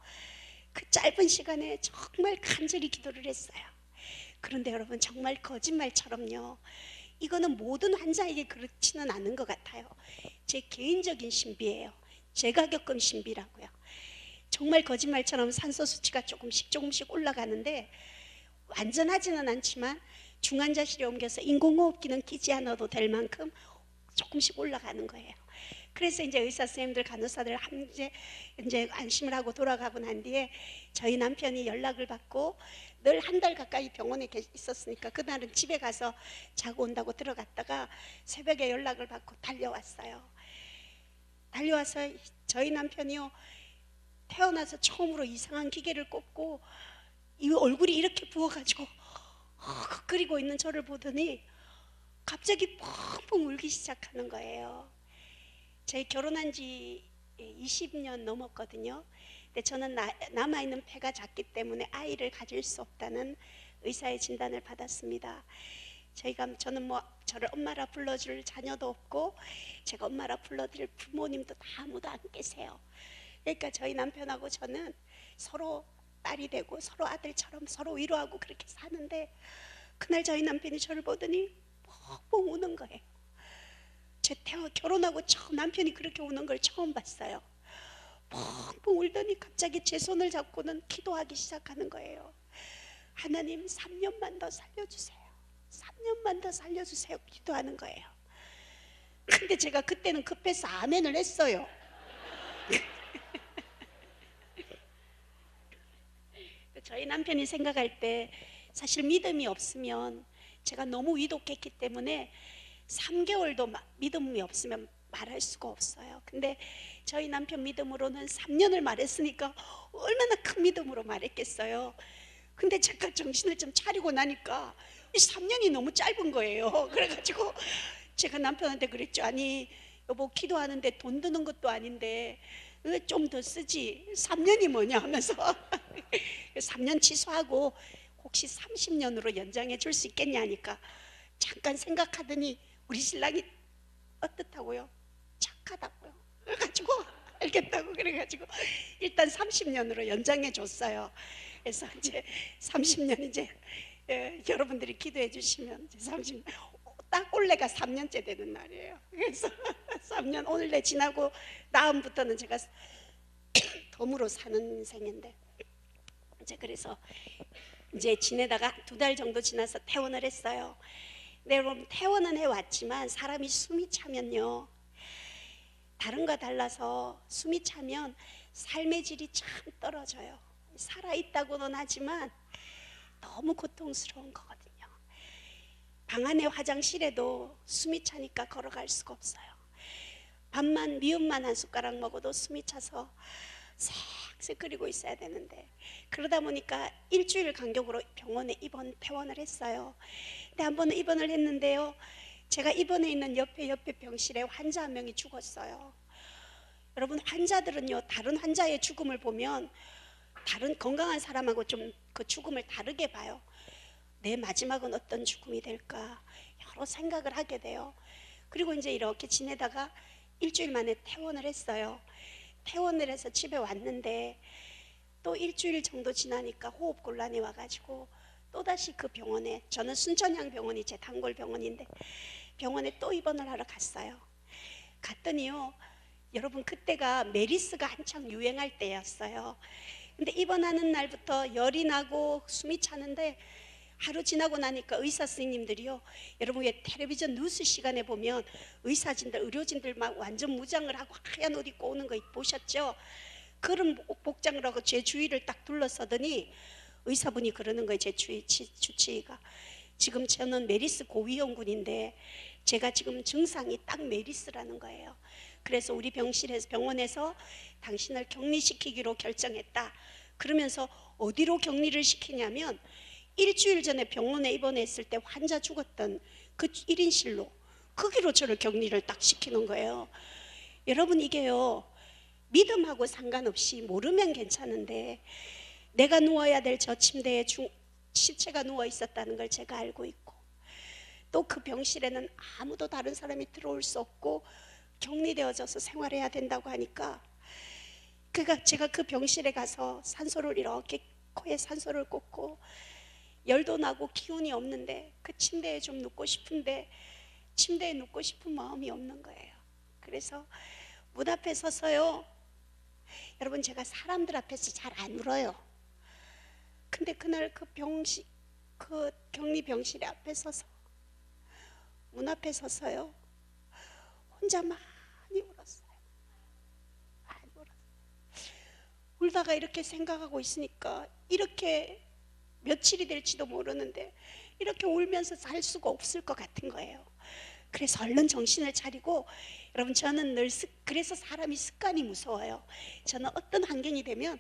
그 짧은 시간에 정말 간절히 기도를 했어요. 그런데 여러분, 정말 거짓말처럼요, 이거는 모든 환자에게 그렇지는 않은 것 같아요. 제 개인적인 신비예요. 제가 겪은 신비라고요. 정말 거짓말처럼 산소 수치가 조금씩 올라가는데 완전하지는 않지만 중환자실에 옮겨서 인공호흡기는 끼지 않아도 될 만큼 조금씩 올라가는 거예요. 그래서 이제 의사 선생님들, 간호사들 이제 안심을 하고 돌아가고 난 뒤에 저희 남편이 연락을 받고, 늘 1달 가까이 병원에 있었으니까 그날은 집에 가서 자고 온다고 들어갔다가 새벽에 연락을 받고 달려왔어요. 달려와서 저희 남편이요, 태어나서 처음으로 이상한 기계를 꼽고 이 얼굴이 이렇게 부어가지고 끓이고 있는 저를 보더니 갑자기 펑펑 울기 시작하는 거예요. 저희 결혼한 지 20년 넘었거든요. 근데 저는 남아있는 폐가 작기 때문에 아이를 가질 수 없다는 의사의 진단을 받았습니다. 저는 저를 엄마라 불러줄 자녀도 없고 제가 엄마라 불러드릴 부모님도 다 아무도 안 계세요. 그러니까 저희 남편하고 저는 서로 딸이 되고 서로 아들처럼 서로 위로하고 그렇게 사는데, 그날 저희 남편이 저를 보더니 뻥뻥 우는 거예요. 제 결혼하고 처음 남편이 그렇게 우는 걸 처음 봤어요. 펑펑 울더니 갑자기 제 손을 잡고는 기도하기 시작하는 거예요. 하나님 3년만 더 살려주세요. 3년만 더 살려주세요. 기도하는 거예요. 근데 제가 그때는 급해서 아멘을 했어요. 저희 남편이 생각할 때 사실 믿음이 없으면, 제가 너무 위독했기 때문에 3개월도 믿음이 없으면 말할 수가 없어요. 근데 저희 남편 믿음으로는 3년을 말했으니까 얼마나 큰 믿음으로 말했겠어요. 근데 제가 정신을 좀 차리고 나니까 이 3년이 너무 짧은 거예요. 그래가지고 제가 남편한테 그랬죠. 아니 여보, 기도하는데 돈 드는 것도 아닌데 좀 더 쓰지, 3년이 뭐냐 하면서 3년 취소하고 혹시 30년으로 연장해 줄 수 있겠냐 하니까 잠깐 생각하더니 우리 신랑이 어떻다고요? 착하다고요. 그래가지고 알겠다고 그래가지고 일단 30년으로 연장해 줬어요. 그래서 이제 30년 이제 여러분들이 기도해 주시면 이제 30년 딱 올해가 3년째 되는 날이에요. 그래서 3년 올해 지나고 다음부터는 제가 덤으로 사는 인생인데, 이제 그래서 이제 지내다가 2달 정도 지나서 퇴원을 했어요. 근데 여러분, 퇴원은 해왔지만 사람이 숨이 차면요, 다른 거 달라서 숨이 차면 삶의 질이 참 떨어져요. 살아있다고는 하지만 너무 고통스러운 거거든요. 방 안에 화장실에도 숨이 차니까 걸어갈 수가 없어요. 밥만 미음만 한 숟가락 먹어도 숨이 차서 색색 끓이고 있어야 되는데, 그러다 보니까 일주일 간격으로 병원에 퇴원을 했어요. 근데 한 번은 입원을 했는데요, 제가 입원해 있는 옆에 병실에 환자 한 명이 죽었어요. 여러분, 환자들은요, 다른 환자의 죽음을 보면 다른 건강한 사람하고 좀 그 죽음을 다르게 봐요. 내 마지막은 어떤 죽음이 될까 여러 생각을 하게 돼요. 그리고 이제 이렇게 지내다가 일주일 만에 퇴원을 했어요. 퇴원을 해서 집에 왔는데 또 일주일 정도 지나니까 호흡곤란이 와가지고 또다시 그 병원에, 저는 순천향 병원이 제 단골 병원인데 병원에 또 입원을 하러 갔어요. 갔더니요, 여러분, 그때가 메리스가 한창 유행할 때였어요. 근데 입원하는 날부터 열이 나고 숨이 차는데, 하루 지나고 나니까 의사 선생님들이요, 여러분 왜 텔레비전 뉴스 시간에 보면 의료진들 막 완전 무장을 하고 하얀 옷 입고 오는 거 보셨죠? 그런 복장을 하고 제 주위를 딱 둘러서더니 의사분이 그러는 거예요. 제 주치의가, 지금 저는 메리스 고위험군인데 제가 지금 증상이 딱 메리스라는 거예요. 그래서 우리 병원에서 당신을 격리시키기로 결정했다. 그러면서 어디로 격리를 시키냐면, 일주일 전에 병원에 입원했을 때 환자 죽었던 그 1인실로, 거기로 저를 격리를 딱 시키는 거예요. 여러분, 이게요, 믿음하고 상관없이 모르면 괜찮은데 내가 누워야 될 저 침대에 시체가 누워 있었다는 걸 제가 알고 있고, 또 그 병실에는 아무도 다른 사람이 들어올 수 없고 격리되어져서 생활해야 된다고 하니까, 그러니까 제가 그 병실에 가서 산소를 이렇게 코에 산소를 꽂고 열도 나고 기운이 없는데 그 침대에 좀 눕고 싶은데 침대에 눕고 싶은 마음이 없는 거예요. 그래서 문 앞에 서서요, 여러분, 제가 사람들 앞에서 잘 안 울어요. 근데 그날 그 격리 병실에 앞에 서서, 문 앞에 서서요, 혼자 많이 울었어요. 많이 울었어요. 울다가 이렇게 생각하고 있으니까 이렇게 며칠이 될지도 모르는데 이렇게 울면서 살 수가 없을 것 같은 거예요. 그래서 얼른 정신을 차리고, 여러분, 저는 늘 그래서 사람이 습관이 무서워요. 저는 어떤 환경이 되면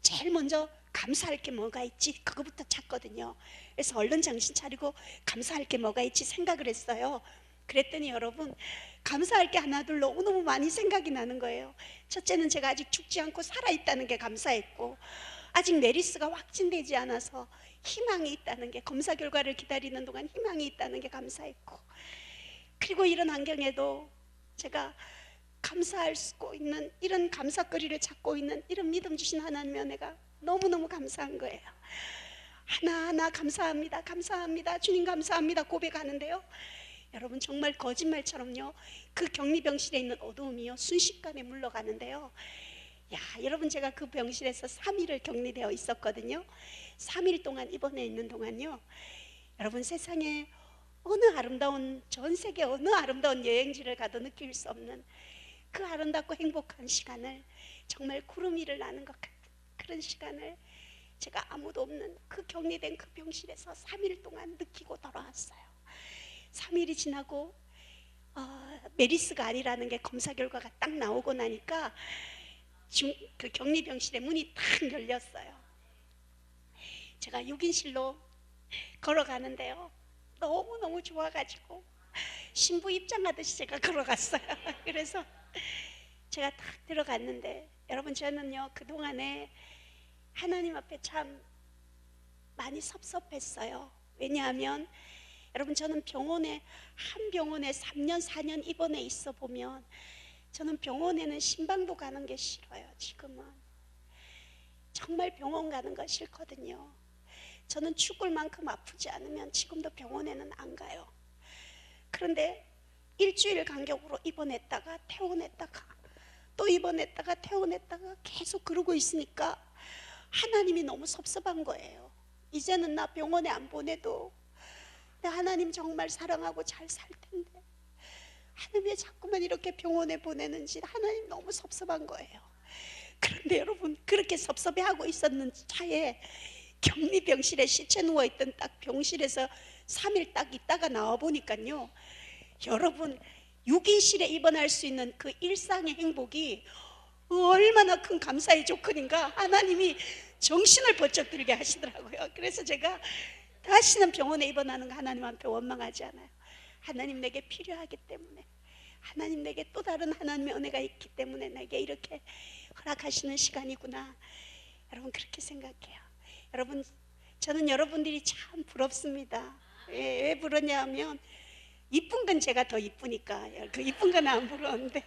제일 먼저 감사할 게 뭐가 있지, 그거부터 찾거든요. 그래서 얼른 정신 차리고 감사할 게 뭐가 있지 생각을 했어요. 그랬더니 여러분, 감사할 게 하나둘 너무너무 많이 생각이 나는 거예요. 첫째는 제가 아직 죽지 않고 살아있다는 게 감사했고, 아직 메리스가 확진되지 않아서 희망이 있다는 게, 검사 결과를 기다리는 동안 희망이 있다는 게 감사했고, 그리고 이런 환경에도 제가 감사할 수 있는, 이런 감사거리를 찾고 있는 이런 믿음 주신 하나님의 은혜가 너무너무 감사한 거예요. 하나하나 감사합니다, 감사합니다, 주님 감사합니다 고백하는데요, 여러분, 정말 거짓말처럼요, 그 격리병실에 있는 어두움이요 순식간에 물러가는데요, 야, 여러분 제가 그 병실에서 3일을 격리되어 있었거든요. 3일 동안 입원해 있는 동안요. 여러분 세상에 어느 아름다운 전 세계 어느 아름다운 여행지를 가도 느낄 수 없는 그 아름답고 행복한 시간을 정말 구름 위를 나는 것 같은 그런 시간을 제가 아무도 없는 그 격리된 그 병실에서 3일 동안 느끼고 돌아왔어요. 3일이 지나고 메리스가 아니라는 게 검사 결과가 딱 나오고 나니까 그 격리병실의 문이 탁 열렸어요. 제가 6인실로 걸어가는데요, 너무너무 좋아가지고 신부 입장하듯이 제가 걸어갔어요. 그래서 제가 딱 들어갔는데 여러분 저는요 그동안에 하나님 앞에 참 많이 섭섭했어요. 왜냐하면 여러분 저는 한 병원에 3년 4년 입원해 있어 보면 저는 병원에는 신방도 가는 게 싫어요. 지금은 정말 병원 가는 거 싫거든요. 저는 죽을 만큼 아프지 않으면 지금도 병원에는 안 가요. 그런데 일주일 간격으로 입원했다가 퇴원했다가 또 입원했다가 퇴원했다가 계속 그러고 있으니까 하나님이 너무 섭섭한 거예요. 이제는 나 병원에 안 보내도 하나님 정말 사랑하고 잘 살 텐데 하나님 왜 자꾸만 이렇게 병원에 보내는지 하나님 너무 섭섭한 거예요. 그런데 여러분 그렇게 섭섭해하고 있었는 차에 격리병실에 시체 누워있던 딱 병실에서 3일 딱 있다가 나와보니까요, 여러분 6인실에 입원할 수 있는 그 일상의 행복이 얼마나 큰 감사의 조건인가 하나님이 정신을 번쩍 들게 하시더라고요. 그래서 제가 다시는 병원에 입원하는 거 하나님한테 원망하지 않아요. 하나님 내게 필요하기 때문에, 하나님 내게 또 다른 하나님의 은혜가 있기 때문에 내게 이렇게 허락하시는 시간이구나. 여러분 그렇게 생각해요. 여러분 저는 여러분들이 참 부럽습니다. 왜 부르냐 하면 이쁜 건 제가 더 이쁘니까. 그 이쁜 건 안 부러운데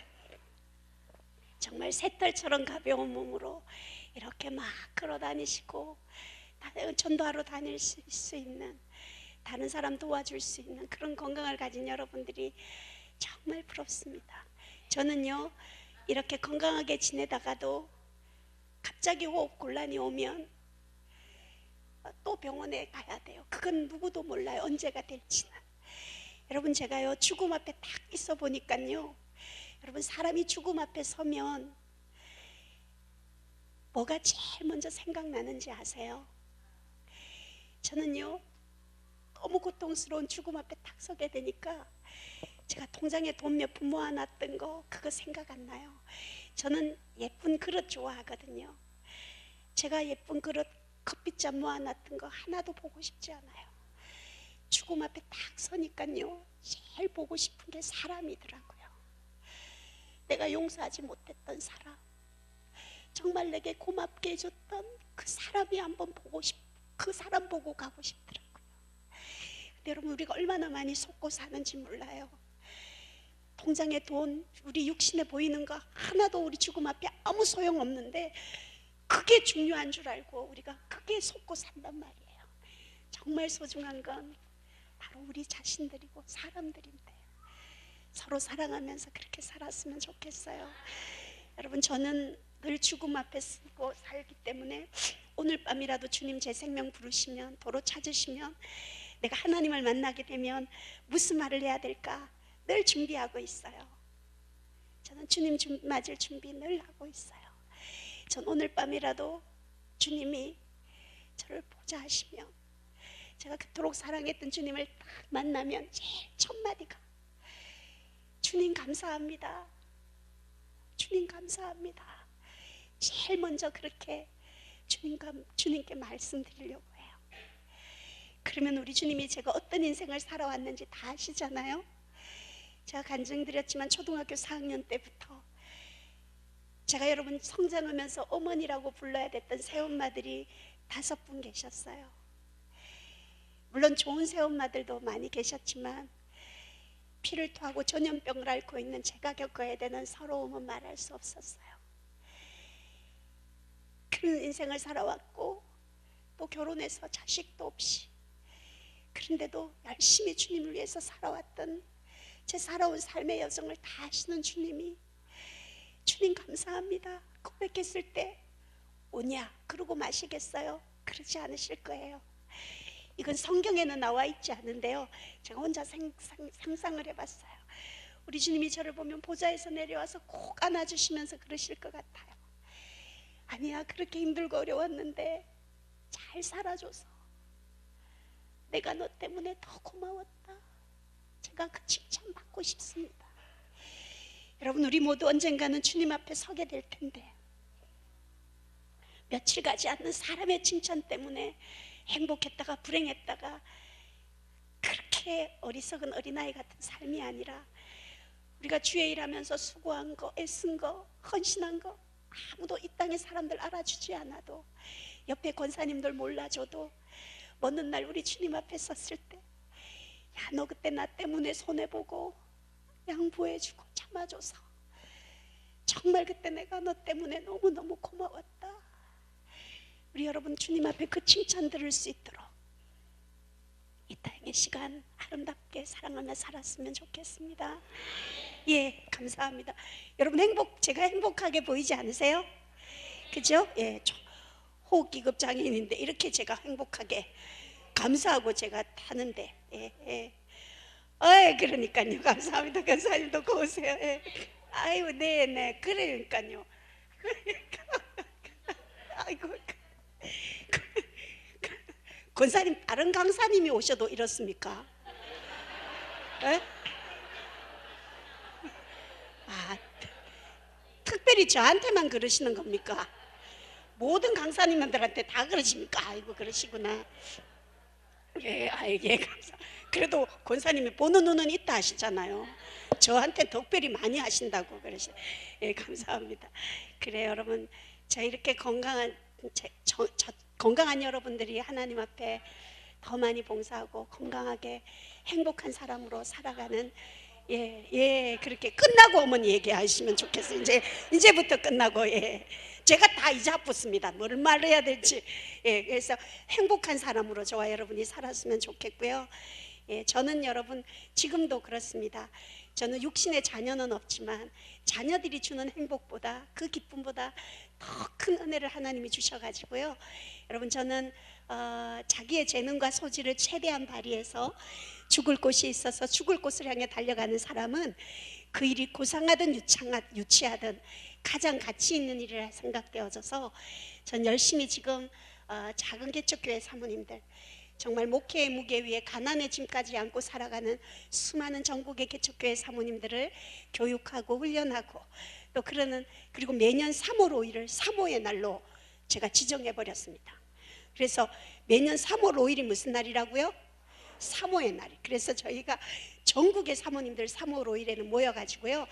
정말 새털처럼 가벼운 몸으로 이렇게 막 걸어다니시고 전도하러 다닐 수 있는, 다른 사람 도와줄 수 있는 그런 건강을 가진 여러분들이 정말 부럽습니다. 저는요 이렇게 건강하게 지내다가도 갑자기 호흡 곤란이 오면 또 병원에 가야 돼요. 그건 누구도 몰라요. 언제가 될지는. 여러분 제가요 죽음 앞에 딱 있어 보니까요, 여러분 사람이 죽음 앞에 서면 뭐가 제일 먼저 생각나는지 아세요? 저는요 너무 고통스러운 죽음 앞에 딱 서게 되니까 제가 통장에 돈 몇 푼 모아놨던 거 그거 생각 안 나요. 저는 예쁜 그릇 좋아하거든요. 제가 예쁜 그릇 커피잔 모아놨던 거 하나도 보고 싶지 않아요. 죽음 앞에 딱 서니까요 제일 보고 싶은 게 사람이더라고요. 내가 용서하지 못했던 사람, 정말 내게 고맙게 해줬던 그 사람이 한번 보고 그 사람 보고 가고 싶더라고요. 근데 여러분 우리가 얼마나 많이 속고 사는지 몰라요. 통장에 돈, 우리 육신에 보이는 거 하나도 우리 죽음 앞에 아무 소용없는데 그게 중요한 줄 알고 우리가 그게 속고 산단 말이에요. 정말 소중한 건 바로 우리 자신들이고 사람들인데 서로 사랑하면서 그렇게 살았으면 좋겠어요. 여러분 저는 늘 죽음 앞에 서고 살기 때문에 오늘 밤이라도 주님 제 생명 부르시면, 도로 찾으시면 내가 하나님을 만나게 되면 무슨 말을 해야 될까 늘 준비하고 있어요. 저는 주님 맞을 준비 늘 하고 있어요. 전 오늘 밤이라도 주님이 저를 보자 하시면, 제가 그토록 사랑했던 주님을 딱 만나면 제일 첫 마디가 주님 감사합니다. 주님 감사합니다. 제일 먼저 그렇게 주님께 말씀드리려고 해요. 그러면 우리 주님이 제가 어떤 인생을 살아왔는지 다 아시잖아요. 제가 간증드렸지만 초등학교 4학년 때부터 제가 여러분 성장하면서 어머니라고 불러야 됐던 새엄마들이 5분 계셨어요. 물론 좋은 새엄마들도 많이 계셨지만 피를 토하고 전염병을 앓고 있는 제가 겪어야 되는 서러움은 말할 수 없었어요. 그런 인생을 살아왔고 또 결혼해서 자식도 없이, 그런데도 열심히 주님을 위해서 살아왔던 제 살아온 삶의 여정을 다 아시는 주님이 주님 감사합니다. 고백했을 때 오냐 그러고 마시겠어요? 그러지 않으실 거예요. 이건 성경에는 나와 있지 않은데요, 제가 혼자 상상을 해봤어요. 우리 주님이 저를 보면 보좌에서 내려와서 꼭 안아주시면서 그러실 것 같아요. 아니야, 그렇게 힘들고 어려웠는데 잘 살아줘서 내가 너 때문에 더 고마웠다. 제가 그 칭찬 받고 싶습니다. 여러분, 우리 모두 언젠가는 주님 앞에 서게 될 텐데 며칠 가지 않는 사람의 칭찬 때문에 행복했다가 불행했다가 그렇게 어리석은 어린아이 같은 삶이 아니라 우리가 주의 일하면서 수고한 거, 애쓴 거, 헌신한 거 아무도 이 땅의 사람들 알아주지 않아도, 옆에 권사님들 몰라줘도 어느 날 우리 주님 앞에 섰을 때, 야, 너 그때 나 때문에 손해보고 양보해주고 참아줘서 정말 그때 내가 너 때문에 너무너무 고마웠다. 우리 여러분 주님 앞에 그 칭찬 들을 수 있도록 이 땅의 시간 아름답게 사랑하며 살았으면 좋겠습니다. 예, 감사합니다. 여러분 제가 행복하게 보이지 않으세요? 그죠? 예, 호흡기급 장애인인데 이렇게 제가 행복하게 감사하고 제가 타는데, 예. 그러니까요. 감사합니다. 권사님도 고우세요. 예. 아유, 네, 그러니까요. 아이고. 권사님, 다른 강사님이 오셔도 이렇습니까? 에? 특별히 저한테만 그러시는 겁니까? 모든 강사님들한테 다 그러십니까? 아이고, 그러시구나. 예, 예, 감사. 그래도 권사님이 보는 눈은 있다 하시잖아요. 저한테 특별히 많이 하신다고 그러시. 예, 감사합니다. 그래, 여러분, 저 이렇게 건강한 여러분들이 하나님 앞에 더 많이 봉사하고 건강하게 행복한 사람으로 살아가는, 그렇게 끝나고 어머니 얘기하시면 좋겠어요. 이제부터 끝나고, 제가 다 이자붙습니다. 뭘 말해야 될지. 그래서 행복한 사람으로 저와 여러분이 살았으면 좋겠고요. 저는 여러분 지금도 그렇습니다. 저는 육신의 자녀는 없지만 자녀들이 주는 행복보다, 그 기쁨보다 더 큰 은혜를 하나님이 주셔가지고요. 여러분, 저는 자기의 재능과 소질을 최대한 발휘해서 죽을 곳이 있어서 죽을 곳을 향해 달려가는 사람은 그 일이 고상하든 유치하든 가장 가치 있는 일이라 생각되어져서 전 열심히 지금 작은 개척교회 사모님들, 정말 목회의 무게 위에 가난의 짐까지 안고 살아가는 수많은 전국의 개척교회 사모님들을 교육하고 훈련하고 또 그리고 매년 3월 5일을 사모의 날로 제가 지정해 버렸습니다. 그래서 매년 3월 5일이 무슨 날이라고요? 사모의 날이. 그래서 저희가 전국의 사모님들 3월 5일에는 모여가지고요,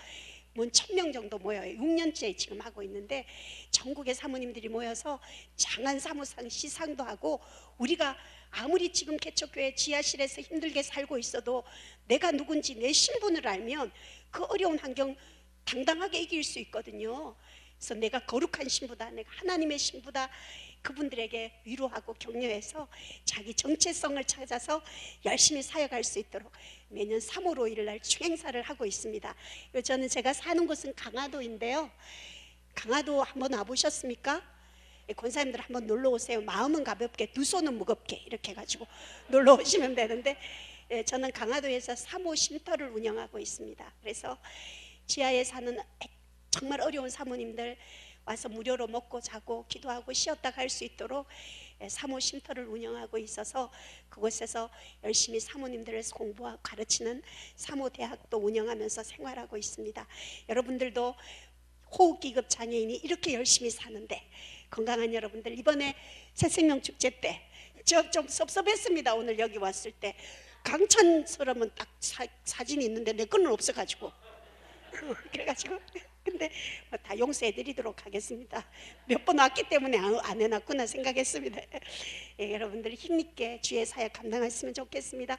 1000명 정도 모여요. 6년째 지금 하고 있는데 전국의 사모님들이 모여서 장안 사모상 시상도 하고, 우리가 아무리 지금 개척교회 지하실에서 힘들게 살고 있어도 내가 누군지 내 신분을 알면 그 어려운 환경 당당하게 이길 수 있거든요. 그래서 내가 거룩한 신부다, 내가 하나님의 신부다, 그분들에게 위로하고 격려해서 자기 정체성을 찾아서 열심히 사역할 수 있도록 매년 3월 5일 날 추행사를 하고 있습니다. 제가 사는 곳은 강화도인데요. 강화도 한번 와보셨습니까? 권사님들 한번 놀러 오세요. 마음은 가볍게 두 손은 무겁게 이렇게 해가지고 놀러 오시면 되는데, 저는 강화도에서 사모 쉼터를 운영하고 있습니다. 그래서 지하에 사는 정말 어려운 사모님들 와서 무료로 먹고 자고 기도하고 쉬었다 갈 수 있도록 사모 쉼터를 운영하고 있어서 그곳에서 열심히 사모님들을 공부하고 가르치는 사모 대학도 운영하면서 생활하고 있습니다. 여러분들도 호흡기급 장애인이 이렇게 열심히 사는데, 건강한 여러분들, 이번에 새생명축제 때 저 좀 섭섭했습니다. 오늘 여기 왔을 때 강찬스러운 딱 사진이 있는데 내 거는 없어가지고 그래가지고 근데 다 용서해드리도록 하겠습니다. 몇 번 왔기 때문에 안 해놨구나 생각했습니다. 여러분들이 힘있게 주의 사역 감당했으면 좋겠습니다.